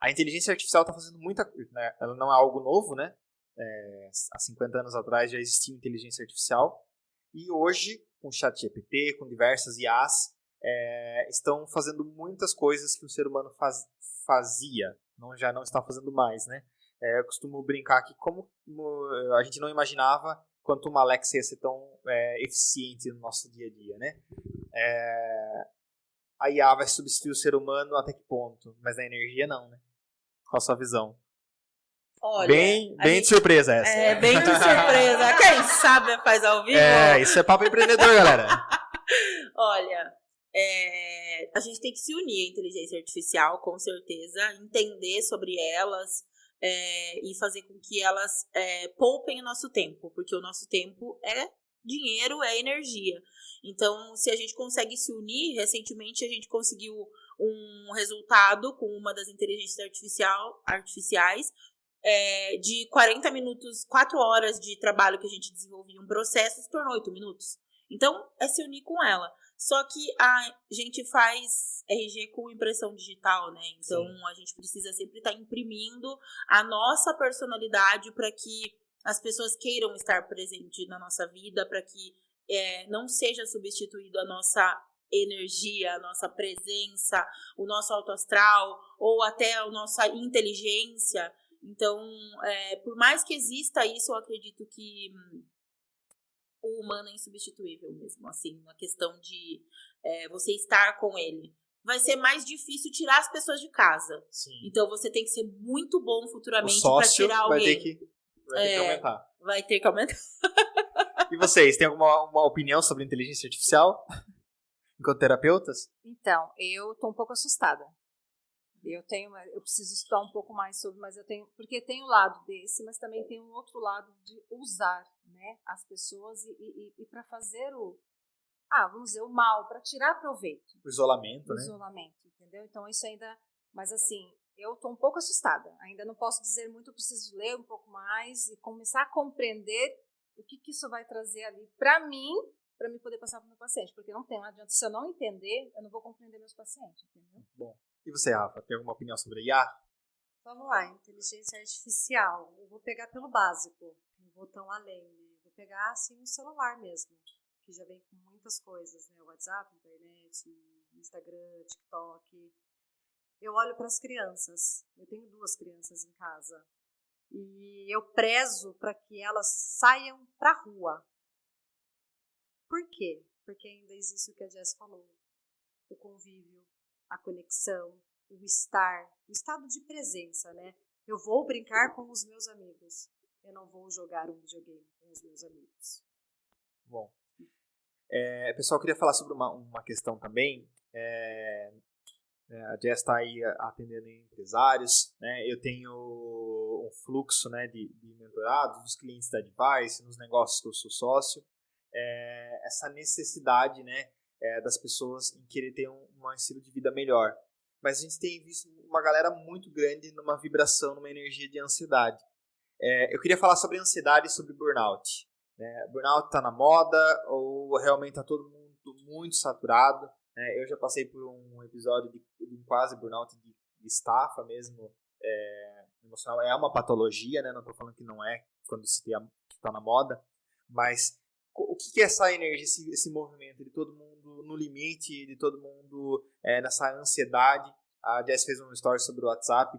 A inteligência artificial está fazendo muita coisa, né? Ela não é algo novo, né? Há 50 anos atrás já existia inteligência artificial e hoje, com o ChatGPT, com diversas IAs, estão fazendo muitas coisas que o ser humano fazia, já não está fazendo mais, né? eu costumo brincar que como a gente não imaginava quanto uma Alexa ia ser tão eficiente no nosso dia a dia, né? A IA vai substituir o ser humano até que ponto? Mas na energia não, né? Qual a sua visão? Olha, Bem de surpresa essa. Bem de surpresa. Quem sabe faz ao vivo. Isso é papo empreendedor, galera. Olha, a gente tem que se unir à inteligência artificial, com certeza, entender sobre elas e fazer com que elas poupem o nosso tempo, porque o nosso tempo é dinheiro, é energia. Então, se a gente consegue se unir, recentemente a gente conseguiu um resultado com uma das inteligências artificiais, de 40 minutos, 4 horas de trabalho que a gente desenvolvia um processo, se tornou 8 minutos. Então, é se unir com ela. Só que a gente faz RG com impressão digital, né? Então, sim, a gente precisa sempre estar imprimindo a nossa personalidade para que as pessoas queiram estar presentes na nossa vida, para que não seja substituído a nossa energia, a nossa presença, o nosso alto astral ou até a nossa inteligência. Então, por mais que exista isso, eu acredito que o humano é insubstituível mesmo, assim, na questão de você estar com ele. Vai ser mais difícil tirar as pessoas de casa. Sim. Então, você tem que ser muito bom futuramente para tirar alguém. Vai ter que aumentar. Vai ter que aumentar. E vocês, têm alguma opinião sobre inteligência artificial? Enquanto terapeutas? Então, eu tô um pouco assustada. Eu preciso estudar um pouco mais sobre, porque tem um lado desse, mas também tem um outro lado de usar, né, as pessoas e para fazer vamos dizer, o mal, para tirar proveito. O isolamento, né? O isolamento, entendeu? Então isso ainda, mas assim, eu estou um pouco assustada. Ainda não posso dizer muito, eu preciso ler um pouco mais e começar a compreender o que isso vai trazer ali para mim poder passar para o meu paciente, porque não adianta, se eu não entender, eu não vou compreender meus pacientes, entendeu? Bom. E você, Rafa, tem alguma opinião sobre IA? Vamos lá, inteligência artificial. Eu vou pegar pelo básico, não vou tão além, né? Vou pegar assim no celular mesmo, que já vem com muitas coisas, né? WhatsApp, internet, Instagram, TikTok. Eu olho para as crianças. Eu tenho 2 crianças em casa. E eu prezo para que elas saiam para a rua. Por quê? Porque ainda existe o que a Jess falou. O convívio, a conexão, o estado de presença, né? Eu vou brincar com os meus amigos. Eu não vou jogar um videogame com os meus amigos. Bom. Pessoal, eu queria falar sobre uma questão também. A Jess está aí atendendo empresários, né? Eu tenho um fluxo, né, de mentorados, dos clientes da Advice, nos negócios que eu sou sócio. Essa necessidade, né, das pessoas em querer ter um estilo de vida melhor. Mas a gente tem visto uma galera muito grande numa vibração, numa energia de ansiedade. Eu queria falar sobre ansiedade e sobre burnout. Burnout está na moda ou realmente está todo mundo muito saturado? Eu já passei por um episódio de quase burnout de estafa mesmo, emocional. É uma patologia, né? Não estou falando que não é quando se está na moda, mas o que é essa energia, esse movimento de todo mundo no limite, de todo mundo nessa ansiedade? A Jess fez um story sobre o WhatsApp,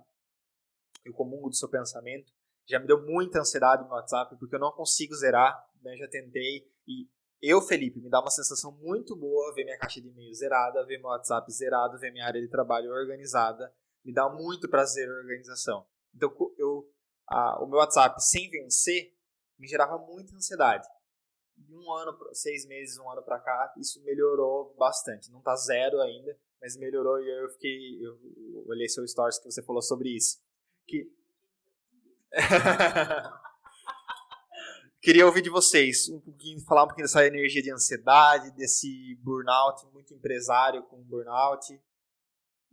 eu comungo do seu pensamento. Já me deu muita ansiedade no WhatsApp, porque eu não consigo zerar, né? Já tentei, e Felipe, me dá uma sensação muito boa ver minha caixa de e-mail zerada, ver meu WhatsApp zerado, ver minha área de trabalho organizada. Me dá muito prazer a organização. Então, o meu WhatsApp sem vencer me gerava muita ansiedade. De 6 meses, 1 ano pra cá, isso melhorou bastante. Não tá zero ainda, mas melhorou, e eu olhei seu stories que você falou sobre isso. Queria ouvir de vocês falar um pouquinho dessa energia de ansiedade, desse burnout, muito empresário com burnout.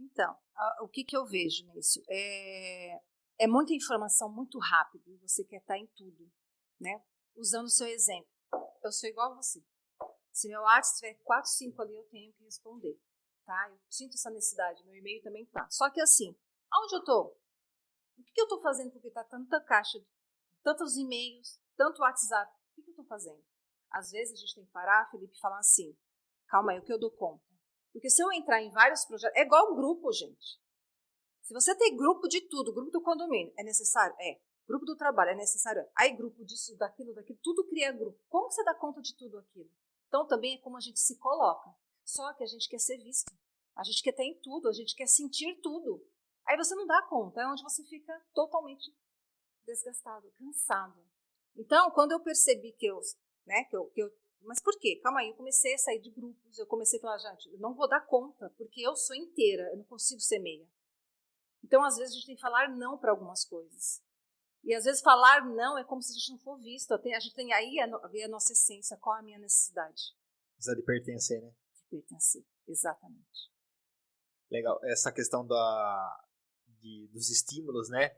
Então, o que eu vejo nisso? É muita informação muito rápido e você quer estar em tudo, né? Usando o seu exemplo. Eu sou igual a você. Se meu WhatsApp tiver 4, 5 ali, eu tenho que responder, tá? Eu sinto essa necessidade, meu e-mail também tá. Só que assim, aonde eu tô? O que eu tô fazendo? Porque tá tanta caixa, tantos e-mails, tanto WhatsApp. O que eu tô fazendo? Às vezes a gente tem que parar, Felipe, e falar assim, calma aí, o que eu dou conta? Porque se eu entrar em vários projetos, é igual grupo, gente. Se você tem grupo de tudo, grupo do condomínio, é necessário? É. Grupo do trabalho, é necessário? Aí grupo disso, daquilo, tudo cria grupo. Como você dá conta de tudo aquilo? Então também é como a gente se coloca. Só que a gente quer ser visto. A gente quer estar em tudo, a gente quer sentir tudo. Aí você não dá conta, é onde você fica totalmente desgastado, cansado. Então, quando eu percebi mas por quê? Calma aí, eu comecei a sair de grupos, eu comecei a falar, gente, eu não vou dar conta, porque eu sou inteira, eu não consigo ser meia. Então, às vezes, a gente tem que falar não para algumas coisas. E, às vezes, falar não é como se a gente não for visto. A gente tem aí a nossa essência, qual é a minha necessidade. Precisa de pertencer, né? De pertencer, exatamente. Legal. Essa questão dos estímulos, né?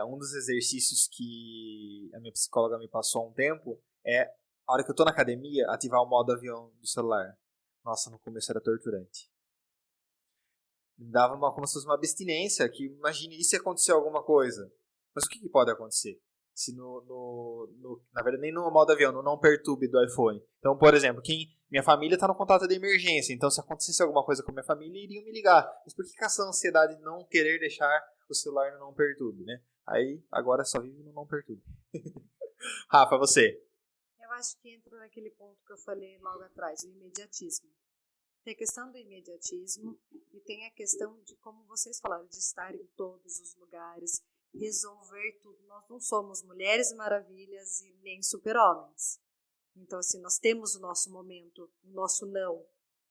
Um dos exercícios que a minha psicóloga me passou há um tempo é, a hora que eu tô na academia, ativar o modo avião do celular. Nossa, no começo era torturante. Me dava como se fosse uma abstinência, que imagine, e se acontecer alguma coisa? Mas o que pode acontecer? Se na verdade, nem no modo avião, no não perturbe do iPhone. Então, por exemplo, minha família está no contato de emergência, então se acontecesse alguma coisa com a minha família, iriam me ligar. Mas por que essa ansiedade de não querer deixar o celular no não perturbe, né? Aí, agora só vive no não perturbe. Rafa, você? Eu acho que entra naquele ponto que eu falei logo atrás, o imediatismo. Tem a questão do imediatismo e tem a questão de, como vocês falaram, de estar em todos os lugares, resolver tudo. Nós não somos mulheres maravilhas e nem super-homens. Então, assim, nós temos o nosso momento, o nosso não,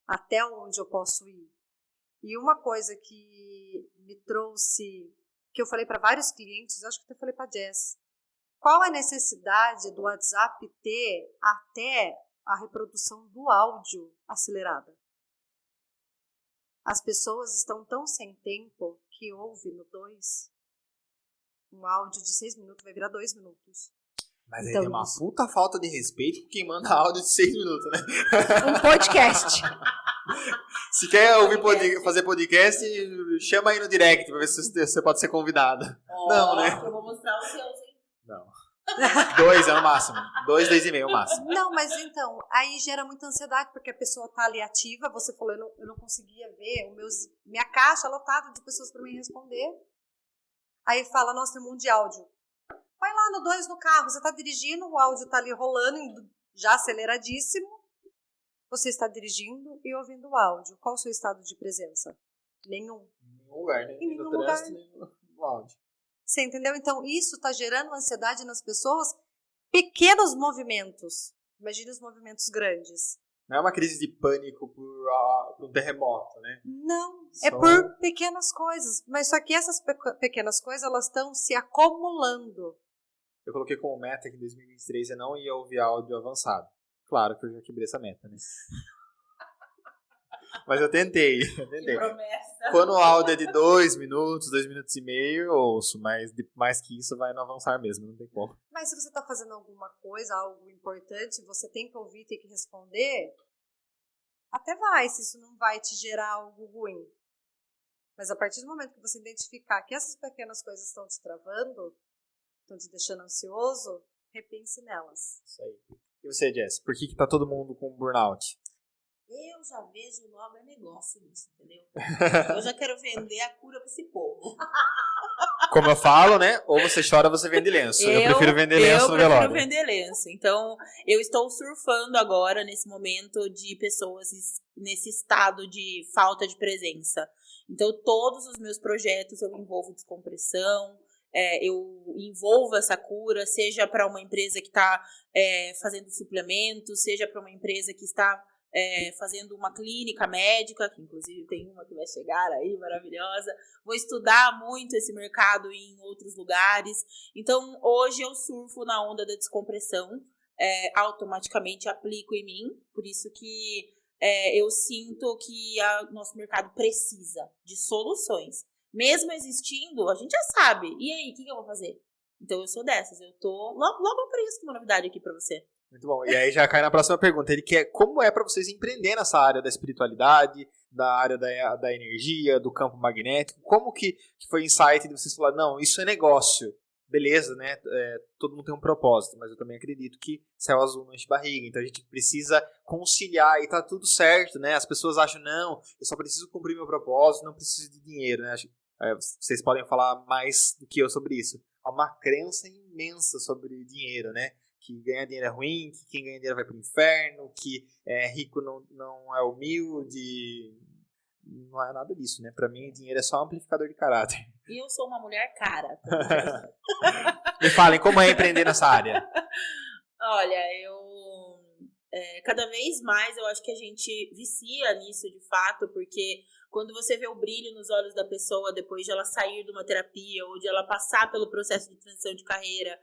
até onde eu posso ir. E uma coisa que me trouxe, que eu falei para vários clientes, eu acho que até falei para a Jess, qual a necessidade do WhatsApp ter até a reprodução do áudio acelerada? As pessoas estão tão sem tempo que ouve no 2, um áudio de 6 minutos vai virar 2 minutos. Mas aí então, tem uma puta falta de respeito com quem manda áudio de 6 minutos, né? Um podcast. Se quer fazer podcast, chama aí no direct pra ver se você pode ser convidada. Não, né? Eu vou mostrar os seus, hein? Não. 2 é o máximo. 2, 2,5 é o máximo. Não, mas então, aí gera muita ansiedade, porque a pessoa tá ali ativa, você falou, eu não conseguia ver minha caixa lotada de pessoas para me responder. Aí fala, nossa, tem um monte de áudio. Vai lá no 2 no carro, você tá dirigindo, o áudio tá ali rolando, já aceleradíssimo. Você está dirigindo e ouvindo o áudio. Qual o seu estado de presença? Nenhum. Em nenhum lugar, né? Em nenhum no lugar. trânsito, nem no áudio. Você entendeu? Então, isso está gerando ansiedade nas pessoas. Pequenos movimentos. Imagine os movimentos grandes. Não é uma crise de pânico por um terremoto, né? Não, é por pequenas coisas. Mas só que essas pequenas coisas, elas estão se acumulando. Eu coloquei como meta que em 2023 eu não ia ouvir áudio avançado. Claro que eu já quebrei essa meta, né? Mas eu tentei. Que promessa. Quando o áudio é de 2 minutos, 2 minutos e meio, eu ouço. Mas mais que isso, vai não avançar mesmo, não tem como. Mas se você está fazendo alguma coisa, algo importante, você tem que ouvir, tem que responder, até vai, se isso não vai te gerar algo ruim. Mas a partir do momento que você identificar que essas pequenas coisas estão te travando, estão te deixando ansioso, repense nelas. Isso aí. E você, Jess? Por que tá todo mundo com burnout? Eu já vejo logo negócio nisso, entendeu? Eu já quero vender a cura pra esse povo. Como eu falo, né? Ou você chora ou você vende lenço. Eu prefiro vender lenço no velório. Eu prefiro vender lenço. Então, eu estou surfando agora, nesse momento, de pessoas nesse estado de falta de presença. Então, todos os meus projetos eu envolvo descompressão, eu envolvo essa cura, seja para uma empresa que está fazendo suplementos, seja para uma empresa que está fazendo uma clínica médica, que inclusive tem uma que vai chegar aí, maravilhosa. Vou estudar muito esse mercado em outros lugares. Então, hoje eu surfo na onda da descompressão, automaticamente aplico em mim, por isso que eu sinto que o nosso mercado precisa de soluções. Mesmo existindo, a gente já sabe. E aí, o que eu vou fazer? Então, eu sou dessas. Eu tô logo por isso, uma novidade aqui pra você. Muito bom. E aí já cai na próxima pergunta. Ele quer como é para vocês empreender nessa área da espiritualidade, da área da energia, do campo magnético. Como que foi o insight de vocês falar, não, isso é negócio. Beleza, né? Todo mundo tem um propósito, mas eu também acredito que céu azul não enche barriga. Então a gente precisa conciliar e tá tudo certo, né? As pessoas acham, não, eu só preciso cumprir meu propósito, não preciso de dinheiro, né? vocês podem falar mais do que eu sobre isso. Há uma crença imensa sobre dinheiro, né? Que ganhar dinheiro é ruim, que quem ganha dinheiro vai pro inferno, que rico não é humilde. Não é nada disso, né? Pra mim, dinheiro é só um amplificador de caráter. E eu sou uma mulher cara. Me falem, como é empreender nessa área? Olha, cada vez mais eu acho que a gente vicia nisso de fato, porque quando você vê o brilho nos olhos da pessoa depois de ela sair de uma terapia ou de ela passar pelo processo de transição de carreira,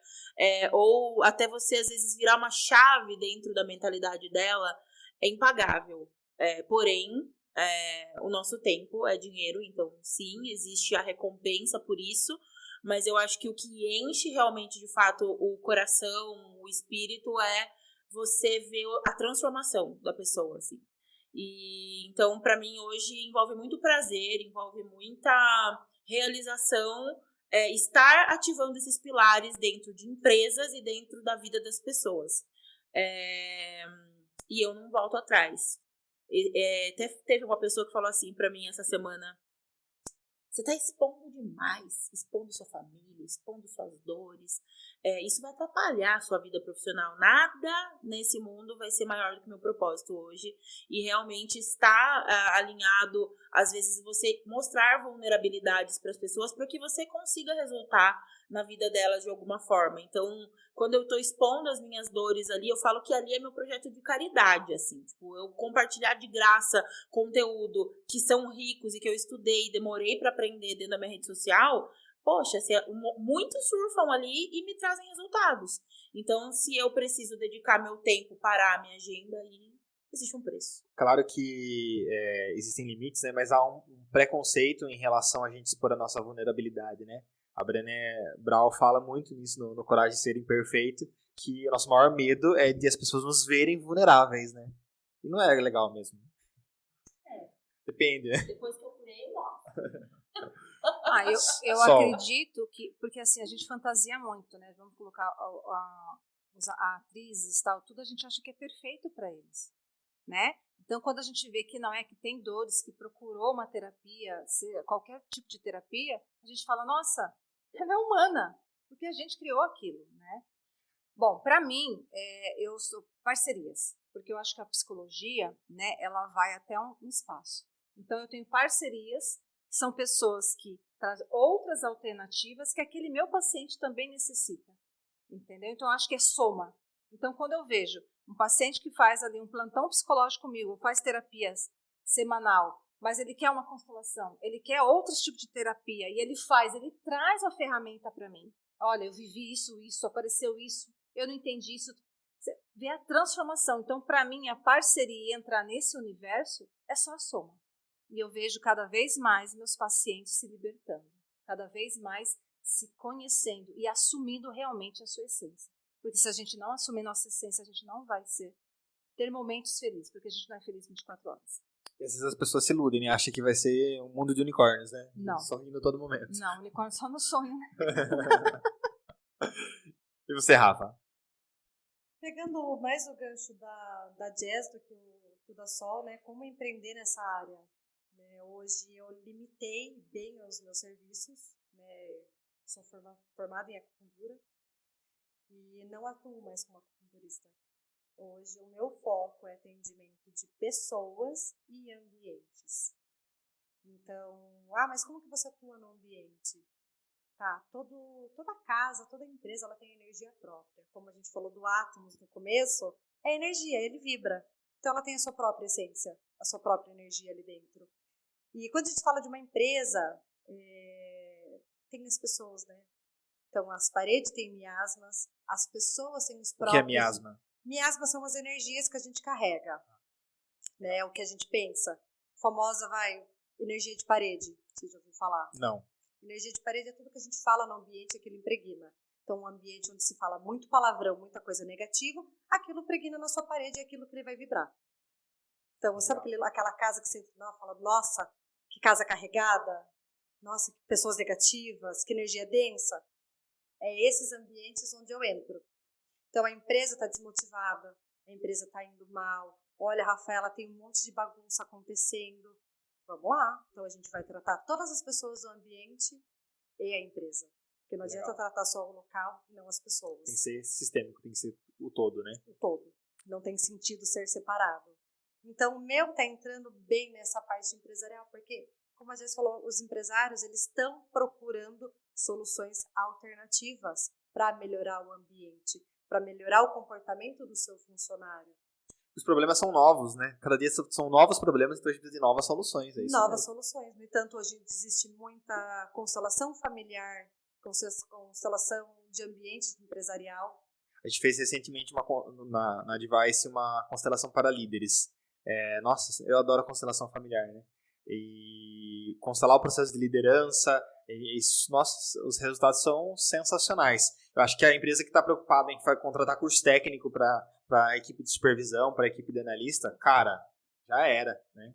ou até você às vezes virar uma chave dentro da mentalidade dela, é impagável. Porém, o nosso tempo é dinheiro, então sim, existe a recompensa por isso, mas eu acho que o que enche realmente de fato o coração, o espírito, é você ver a transformação da pessoa, assim. E então, para mim, hoje envolve muito prazer, envolve muita realização, estar ativando esses pilares dentro de empresas e dentro da vida das pessoas. E eu não volto atrás. Teve uma pessoa que falou assim para mim essa semana: você tá expondo demais, expondo sua família, expondo suas dores. Isso vai atrapalhar a sua vida profissional. Nada nesse mundo vai ser maior do que o meu propósito hoje. E realmente está alinhado, às vezes, você mostrar vulnerabilidades para as pessoas para que você consiga resultar na vida delas de alguma forma. Então, quando eu estou expondo as minhas dores ali, eu falo que ali é meu projeto de caridade, assim. Tipo, eu compartilhar de graça conteúdo que são ricos e que eu estudei e demorei para aprender dentro da minha rede social, poxa, muitos surfam ali e me trazem resultados. Então, se eu preciso dedicar meu tempo, parar a minha agenda, aí existe um preço. Claro que existem limites, né? Mas há um preconceito em relação a gente expor a nossa vulnerabilidade, né? A Brené Brown fala muito nisso no Coragem de Ser Imperfeito, que o nosso maior medo é de as pessoas nos verem vulneráveis, né? E não é legal mesmo. Depende, né? Depois que eu curei, nossa. Eu acredito que, porque assim, a gente fantasia muito, né? Vamos colocar a atrizes e tal, tudo a gente acha que é perfeito para eles, né? Então, quando a gente vê que não é, que tem dores, que procurou uma terapia, qualquer tipo de terapia, a gente fala, nossa, ela é humana, porque a gente criou aquilo, né? Bom, para mim, eu sou parcerias, porque eu acho que a psicologia, né, ela vai até um espaço. Então, eu tenho parcerias, que são pessoas que trazem outras alternativas que aquele meu paciente também necessita, entendeu? Então, eu acho que é soma. Então, quando eu vejo um paciente que faz ali um plantão psicológico comigo, faz terapias semanal, mas ele quer uma constelação, ele quer outros tipos de terapia, e ele traz a ferramenta para mim. Olha, eu vivi isso, apareceu isso, eu não entendi isso. Você vê a transformação. Então, para mim, a parceria e entrar nesse universo é só a soma. E eu vejo cada vez mais meus pacientes se libertando, cada vez mais se conhecendo e assumindo realmente a sua essência. Porque se a gente não assumir nossa essência, a gente não vai ter momentos felizes, porque a gente não é feliz 24 horas. E às vezes as pessoas se iludem, né? Acham que vai ser um mundo de unicórnios, né? Não. Sorrindo a todo momento. Não, unicórnio só no sonho, né? E você, Rafa? Pegando mais o gancho da Jazz do que o da Sol, né? Como empreender nessa área? Né? Hoje eu limitei bem os meus serviços, né? Sou formada em acupuntura e não atuo mais como acupunturista. Hoje o meu foco é atendimento de pessoas e ambientes. Então, mas como que você atua no ambiente? Tá, toda casa, toda empresa, ela tem energia própria. Como a gente falou do átomos no começo, é energia, ele vibra. Então, ela tem a sua própria essência, a sua própria energia ali dentro. E quando a gente fala de uma empresa, tem as pessoas, né? Então, as paredes têm miasmas, as pessoas têm os próprios... O que é miasma? Miasmas são as energias que a gente carrega, né? O que a gente pensa. Famosa, energia de parede, vocês já ouviram falar? Não. Energia de parede é tudo que a gente fala no ambiente, aquilo impregna. Então, um ambiente onde se fala muito palavrão, muita coisa negativa, aquilo impregna na sua parede e é aquilo que ele vai vibrar. Então, sabe aquela casa que você entra e fala, nossa, que casa carregada, nossa, que pessoas negativas, que energia densa? É esses ambientes onde eu entro. Então, a empresa está desmotivada, a empresa está indo mal. Olha, Rafaela, tem um monte de bagunça acontecendo. Vamos lá. Então, a gente vai tratar todas as pessoas do ambiente e a empresa. Porque não adianta tratar só o local e não as pessoas. Tem que ser sistêmico, tem que ser o todo, né? O todo. Não tem sentido ser separado. Então, o meu está entrando bem nessa parte empresarial, porque, como a Jess falou, os empresários eles estão procurando soluções alternativas para melhorar o ambiente, para melhorar o comportamento do seu funcionário. Os problemas são novos, né? Cada dia são novos problemas, então a gente precisa de novas soluções. É isso Novas soluções. No entanto, hoje existe muita constelação familiar, constelação de ambiente empresarial. A gente fez recentemente na Advice uma constelação para líderes. Nossa, eu adoro a constelação familiar, né? E constelar o processo de liderança, nossa, os resultados são sensacionais. Eu acho que a empresa que está preocupada em contratar curso técnico para a equipe de supervisão, para a equipe de analista, cara, já era, né?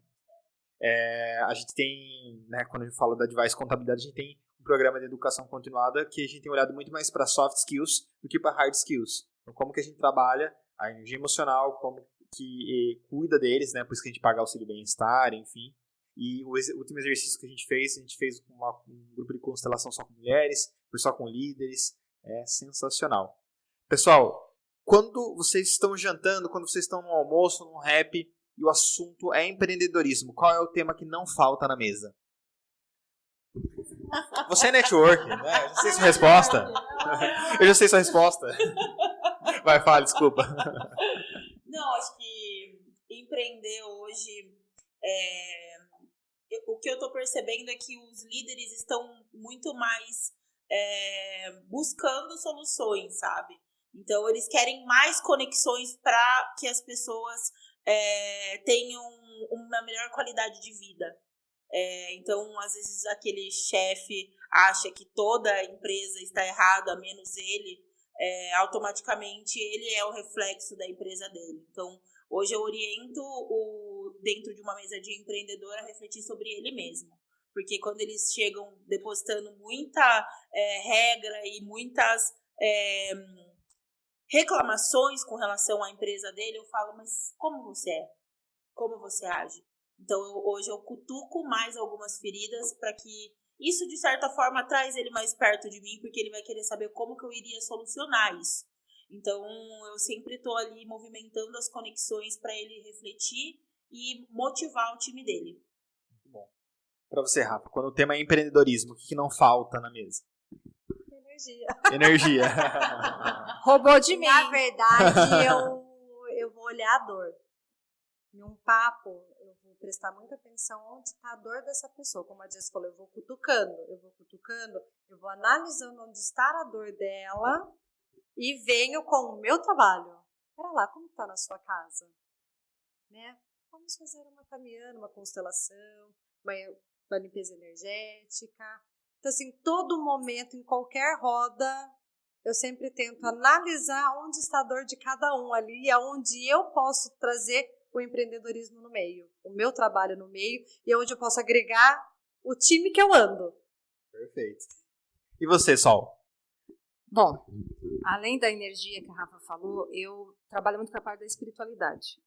A gente tem, né, quando a gente fala da Advice Contabilidade, a gente tem um programa de educação continuada que a gente tem olhado muito mais para soft skills do que para hard skills. Então, como que a gente trabalha a energia emocional, como que cuida deles, né? Por isso que a gente paga auxílio bem-estar, enfim. E o último exercício que a gente fez com um grupo de constelação só com mulheres, foi só com líderes. É sensacional. Pessoal, quando vocês estão jantando, quando vocês estão no almoço, num happy, e o assunto é empreendedorismo, qual é o tema que não falta na mesa? Você é network, né? Eu já sei sua resposta. Eu já sei sua resposta. Vai, fala, desculpa. Não, acho que empreender hoje, o que eu estou percebendo é que os líderes estão muito mais buscando soluções, sabe? Então, eles querem mais conexões para que as pessoas tenham uma melhor qualidade de vida. Então, às vezes, aquele chefe acha que toda a empresa está errada, menos ele. Automaticamente ele é o reflexo da empresa dele. Então, hoje eu oriento dentro de uma mesa de empreendedor a refletir sobre ele mesmo. Porque quando eles chegam depositando muita regra e muitas reclamações com relação à empresa dele, eu falo, mas como você é? Como você age? Então, hoje eu cutuco mais algumas feridas para que isso, de certa forma, traz ele mais perto de mim, porque ele vai querer saber como que eu iria solucionar isso. Então, eu sempre estou ali movimentando as conexões para ele refletir e motivar o time dele. Muito bom. Para você, Rafa, quando o tema é empreendedorismo, o que não falta na mesa? Energia. Roubou de mim. Na verdade, eu vou olhar a dor. Em um papo, eu vou prestar muita atenção onde está a dor dessa pessoa. Como a Jess falou, eu vou cutucando, eu vou analisando onde está a dor dela e venho com o meu trabalho. Pera lá, como está na sua casa? Né? Vamos fazer uma tamiana, uma constelação, uma limpeza energética. Então, assim, todo momento, em qualquer roda, eu sempre tento analisar onde está a dor de cada um ali e aonde eu posso trazer o empreendedorismo no meio, o meu trabalho no meio e onde eu posso agregar o time que eu ando. Perfeito. E você, Sol? Bom, além da energia que a Rafa falou, eu trabalho muito com a parte da espiritualidade.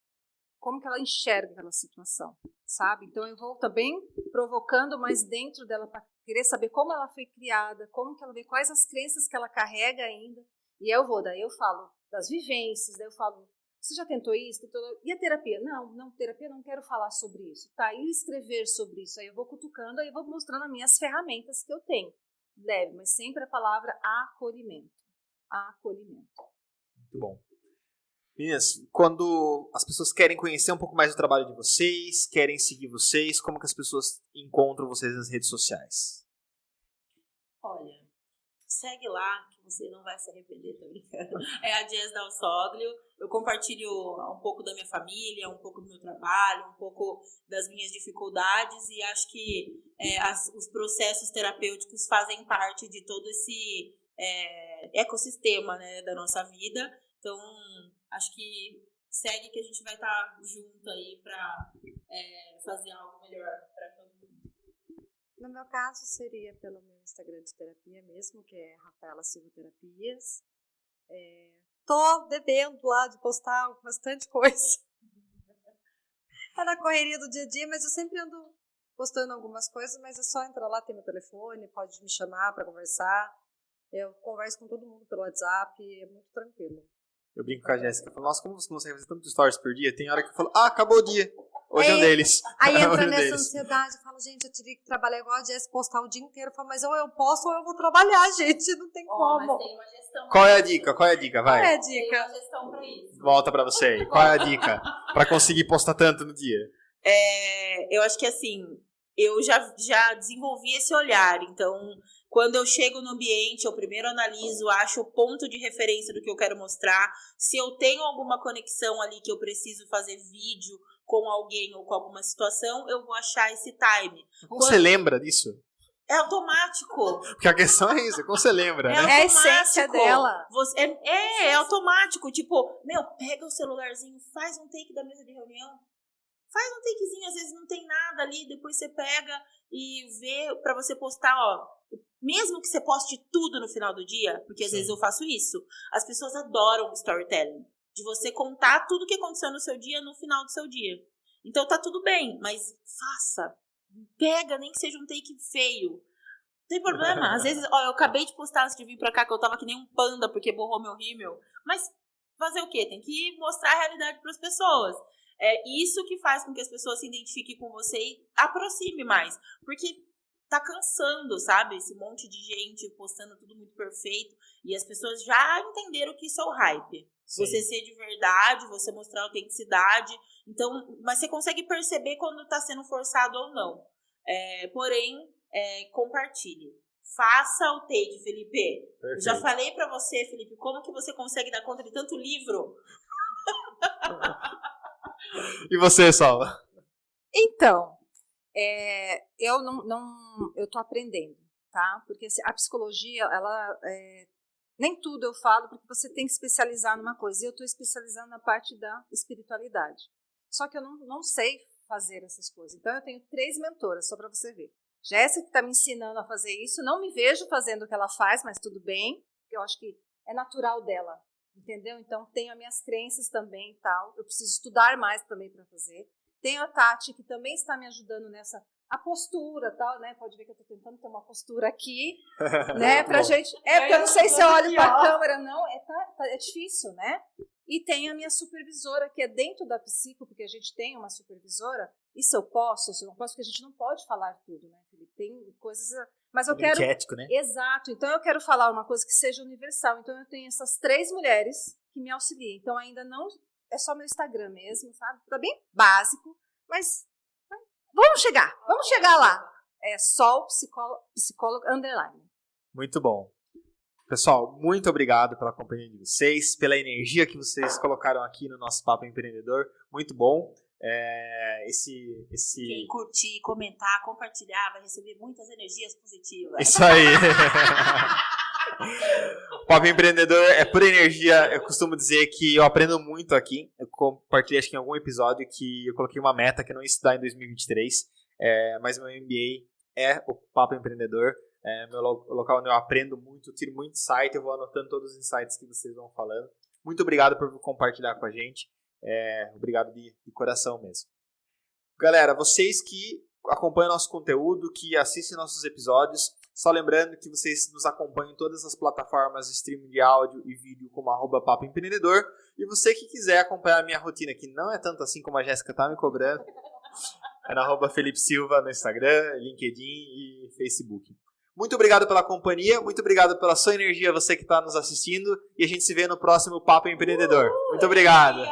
Como que ela enxerga aquela situação, sabe? Então eu vou também provocando mais dentro dela para querer saber como ela foi criada, como que ela vê, quais as crenças que ela carrega ainda. E daí eu falo das vivências, daí eu falo, você já tentou isso? E a terapia? Não, terapia não quero falar sobre isso. Tá, e escrever sobre isso? Aí eu vou cutucando, aí eu vou mostrando as minhas ferramentas que eu tenho. Leve, mas sempre a palavra acolhimento. Acolhimento. Muito bom. Meninas, quando as pessoas querem conhecer um pouco mais do trabalho de vocês, querem seguir vocês, como que as pessoas encontram vocês nas redes sociais? Olha, segue lá, que você não vai se arrepender, tô brincando. É a Jess Dalsoglio. Eu compartilho um pouco da minha família, um pouco do meu trabalho, um pouco das minhas dificuldades e acho que os processos terapêuticos fazem parte de todo esse ecossistema, né, da nossa vida. Então, acho que segue que a gente vai estar junto aí para fazer algo melhor para todo mundo. No meu caso, seria pelo meu Instagram de terapia mesmo, que é Rafaela Silva Terapias. Tô devendo lá de postar bastante coisa. Tá na correria do dia a dia, mas eu sempre ando postando algumas coisas, mas é só entrar lá, tem meu telefone, pode me chamar para conversar. Eu converso com todo mundo pelo WhatsApp, é muito tranquilo. Eu brinco com a Jéssica, eu falo, nossa, como você consegue fazer tantos stories por dia? Tem hora que eu falo, acabou o dia. Hoje é um deles. Aí Hoje entra é um nessa deles. ansiedade, eu falo, gente, eu teria que trabalhar igual a Jess, postar o dia inteiro. Eu falo, mas ou eu posto ou eu vou trabalhar, gente, não tem como. Mas tem uma gestão. Qual é a dica? Qual é a dica? Vai. Qual é a Tem dica? uma gestão pra isso. Volta pra você aí. Qual é a dica pra conseguir postar tanto no dia? Eu acho que assim, eu já desenvolvi esse olhar, então quando eu chego no ambiente, eu primeiro analiso, acho o ponto de referência do que eu quero mostrar, se eu tenho alguma conexão ali que eu preciso fazer vídeo com alguém ou com alguma situação, eu vou achar esse time. Como você lembra disso? É automático. Porque a questão é isso, como você lembra, né? É a essência dela. É automático, tipo, pega o celularzinho, faz um take da mesa de reunião, faz um takezinho, às vezes não tem nada ali, depois você pega e vê pra você postar, ó. Mesmo que você poste tudo no final do dia, porque às vezes eu faço isso, as pessoas adoram storytelling, de você contar tudo o que aconteceu no seu dia no final do seu dia. Então tá tudo bem, mas faça. Pega, nem que seja um take feio. Não tem problema. Às vezes, eu acabei de postar antes de vir pra cá que eu tava que nem um panda porque borrou meu rímel. Mas fazer o quê? Tem que mostrar a realidade pras pessoas. É isso que faz com que as pessoas se identifiquem com você e aproxime mais. Porque tá cansando, sabe? Esse monte de gente postando tudo muito perfeito. E as pessoas já entenderam que isso é o hype. Sim. Você ser de verdade, você mostrar autenticidade. Então, mas você consegue perceber quando tá sendo forçado ou não. Porém, compartilhe. Faça o take, Felipe. Eu já falei pra você, Felipe, como que você consegue dar conta de tanto livro? E você, Sol? Então, eu tô aprendendo, tá? Porque a psicologia, ela nem tudo eu falo, porque você tem que especializar numa coisa. E eu estou especializando na parte da espiritualidade. Só que eu não sei fazer essas coisas. Então, eu tenho 3 mentoras, só para você ver. Jéssica, que está me ensinando a fazer isso. Não me vejo fazendo o que ela faz, mas tudo bem. Porque eu acho que é natural dela, entendeu? Então, tenho as minhas crenças também e tal. Eu preciso estudar mais também para fazer. Tenho a Tati, que também está me ajudando nessa... A postura e tal, né? Pode ver que eu estou tentando ter uma postura aqui, né? Pra gente... porque eu não sei se eu olho para a câmera, não. É difícil, né? E tem a minha supervisora, que é dentro da psico, porque a gente tem uma supervisora. Isso eu posso, se eu não posso, porque a gente não pode falar tudo, né, Felipe? Tem coisas... Mas eu quero... ético, né? Exato. Então, eu quero falar uma coisa que seja universal. Então, eu tenho essas 3 mulheres que me auxiliam. Então, ainda não... É só meu Instagram mesmo, sabe? Tá bem básico, mas... Vamos chegar lá. É Sol Psicólogo _. Muito bom. Pessoal, muito obrigado pela companhia de vocês, pela energia que vocês colocaram aqui no nosso Papo Empreendedor. Muito bom. Quem curtir, comentar, compartilhar, vai receber muitas energias positivas. Isso aí. O Papo Empreendedor é pura energia. Eu costumo dizer que eu aprendo muito aqui. Eu compartilhei, acho que em algum episódio, que eu coloquei uma meta que eu não ia estudar em 2023. Mas meu MBA é o Papo Empreendedor. Meu local onde eu aprendo muito, tiro muito insight. Eu vou anotando todos os insights que vocês vão falando. Muito obrigado por compartilhar com a gente. Obrigado de coração mesmo. Galera, vocês que acompanham nosso conteúdo, que assistem nossos episódios, só lembrando que vocês nos acompanham em todas as plataformas de streaming de áudio e vídeo como @Papo Empreendedor. E você que quiser acompanhar a minha rotina, que não é tanto assim como a Jéssica tá me cobrando, é na @Felipe Silva no Instagram, LinkedIn e Facebook. Muito obrigado pela companhia, muito obrigado pela sua energia, você que está nos assistindo, e a gente se vê no próximo Papo Empreendedor. Muito obrigado!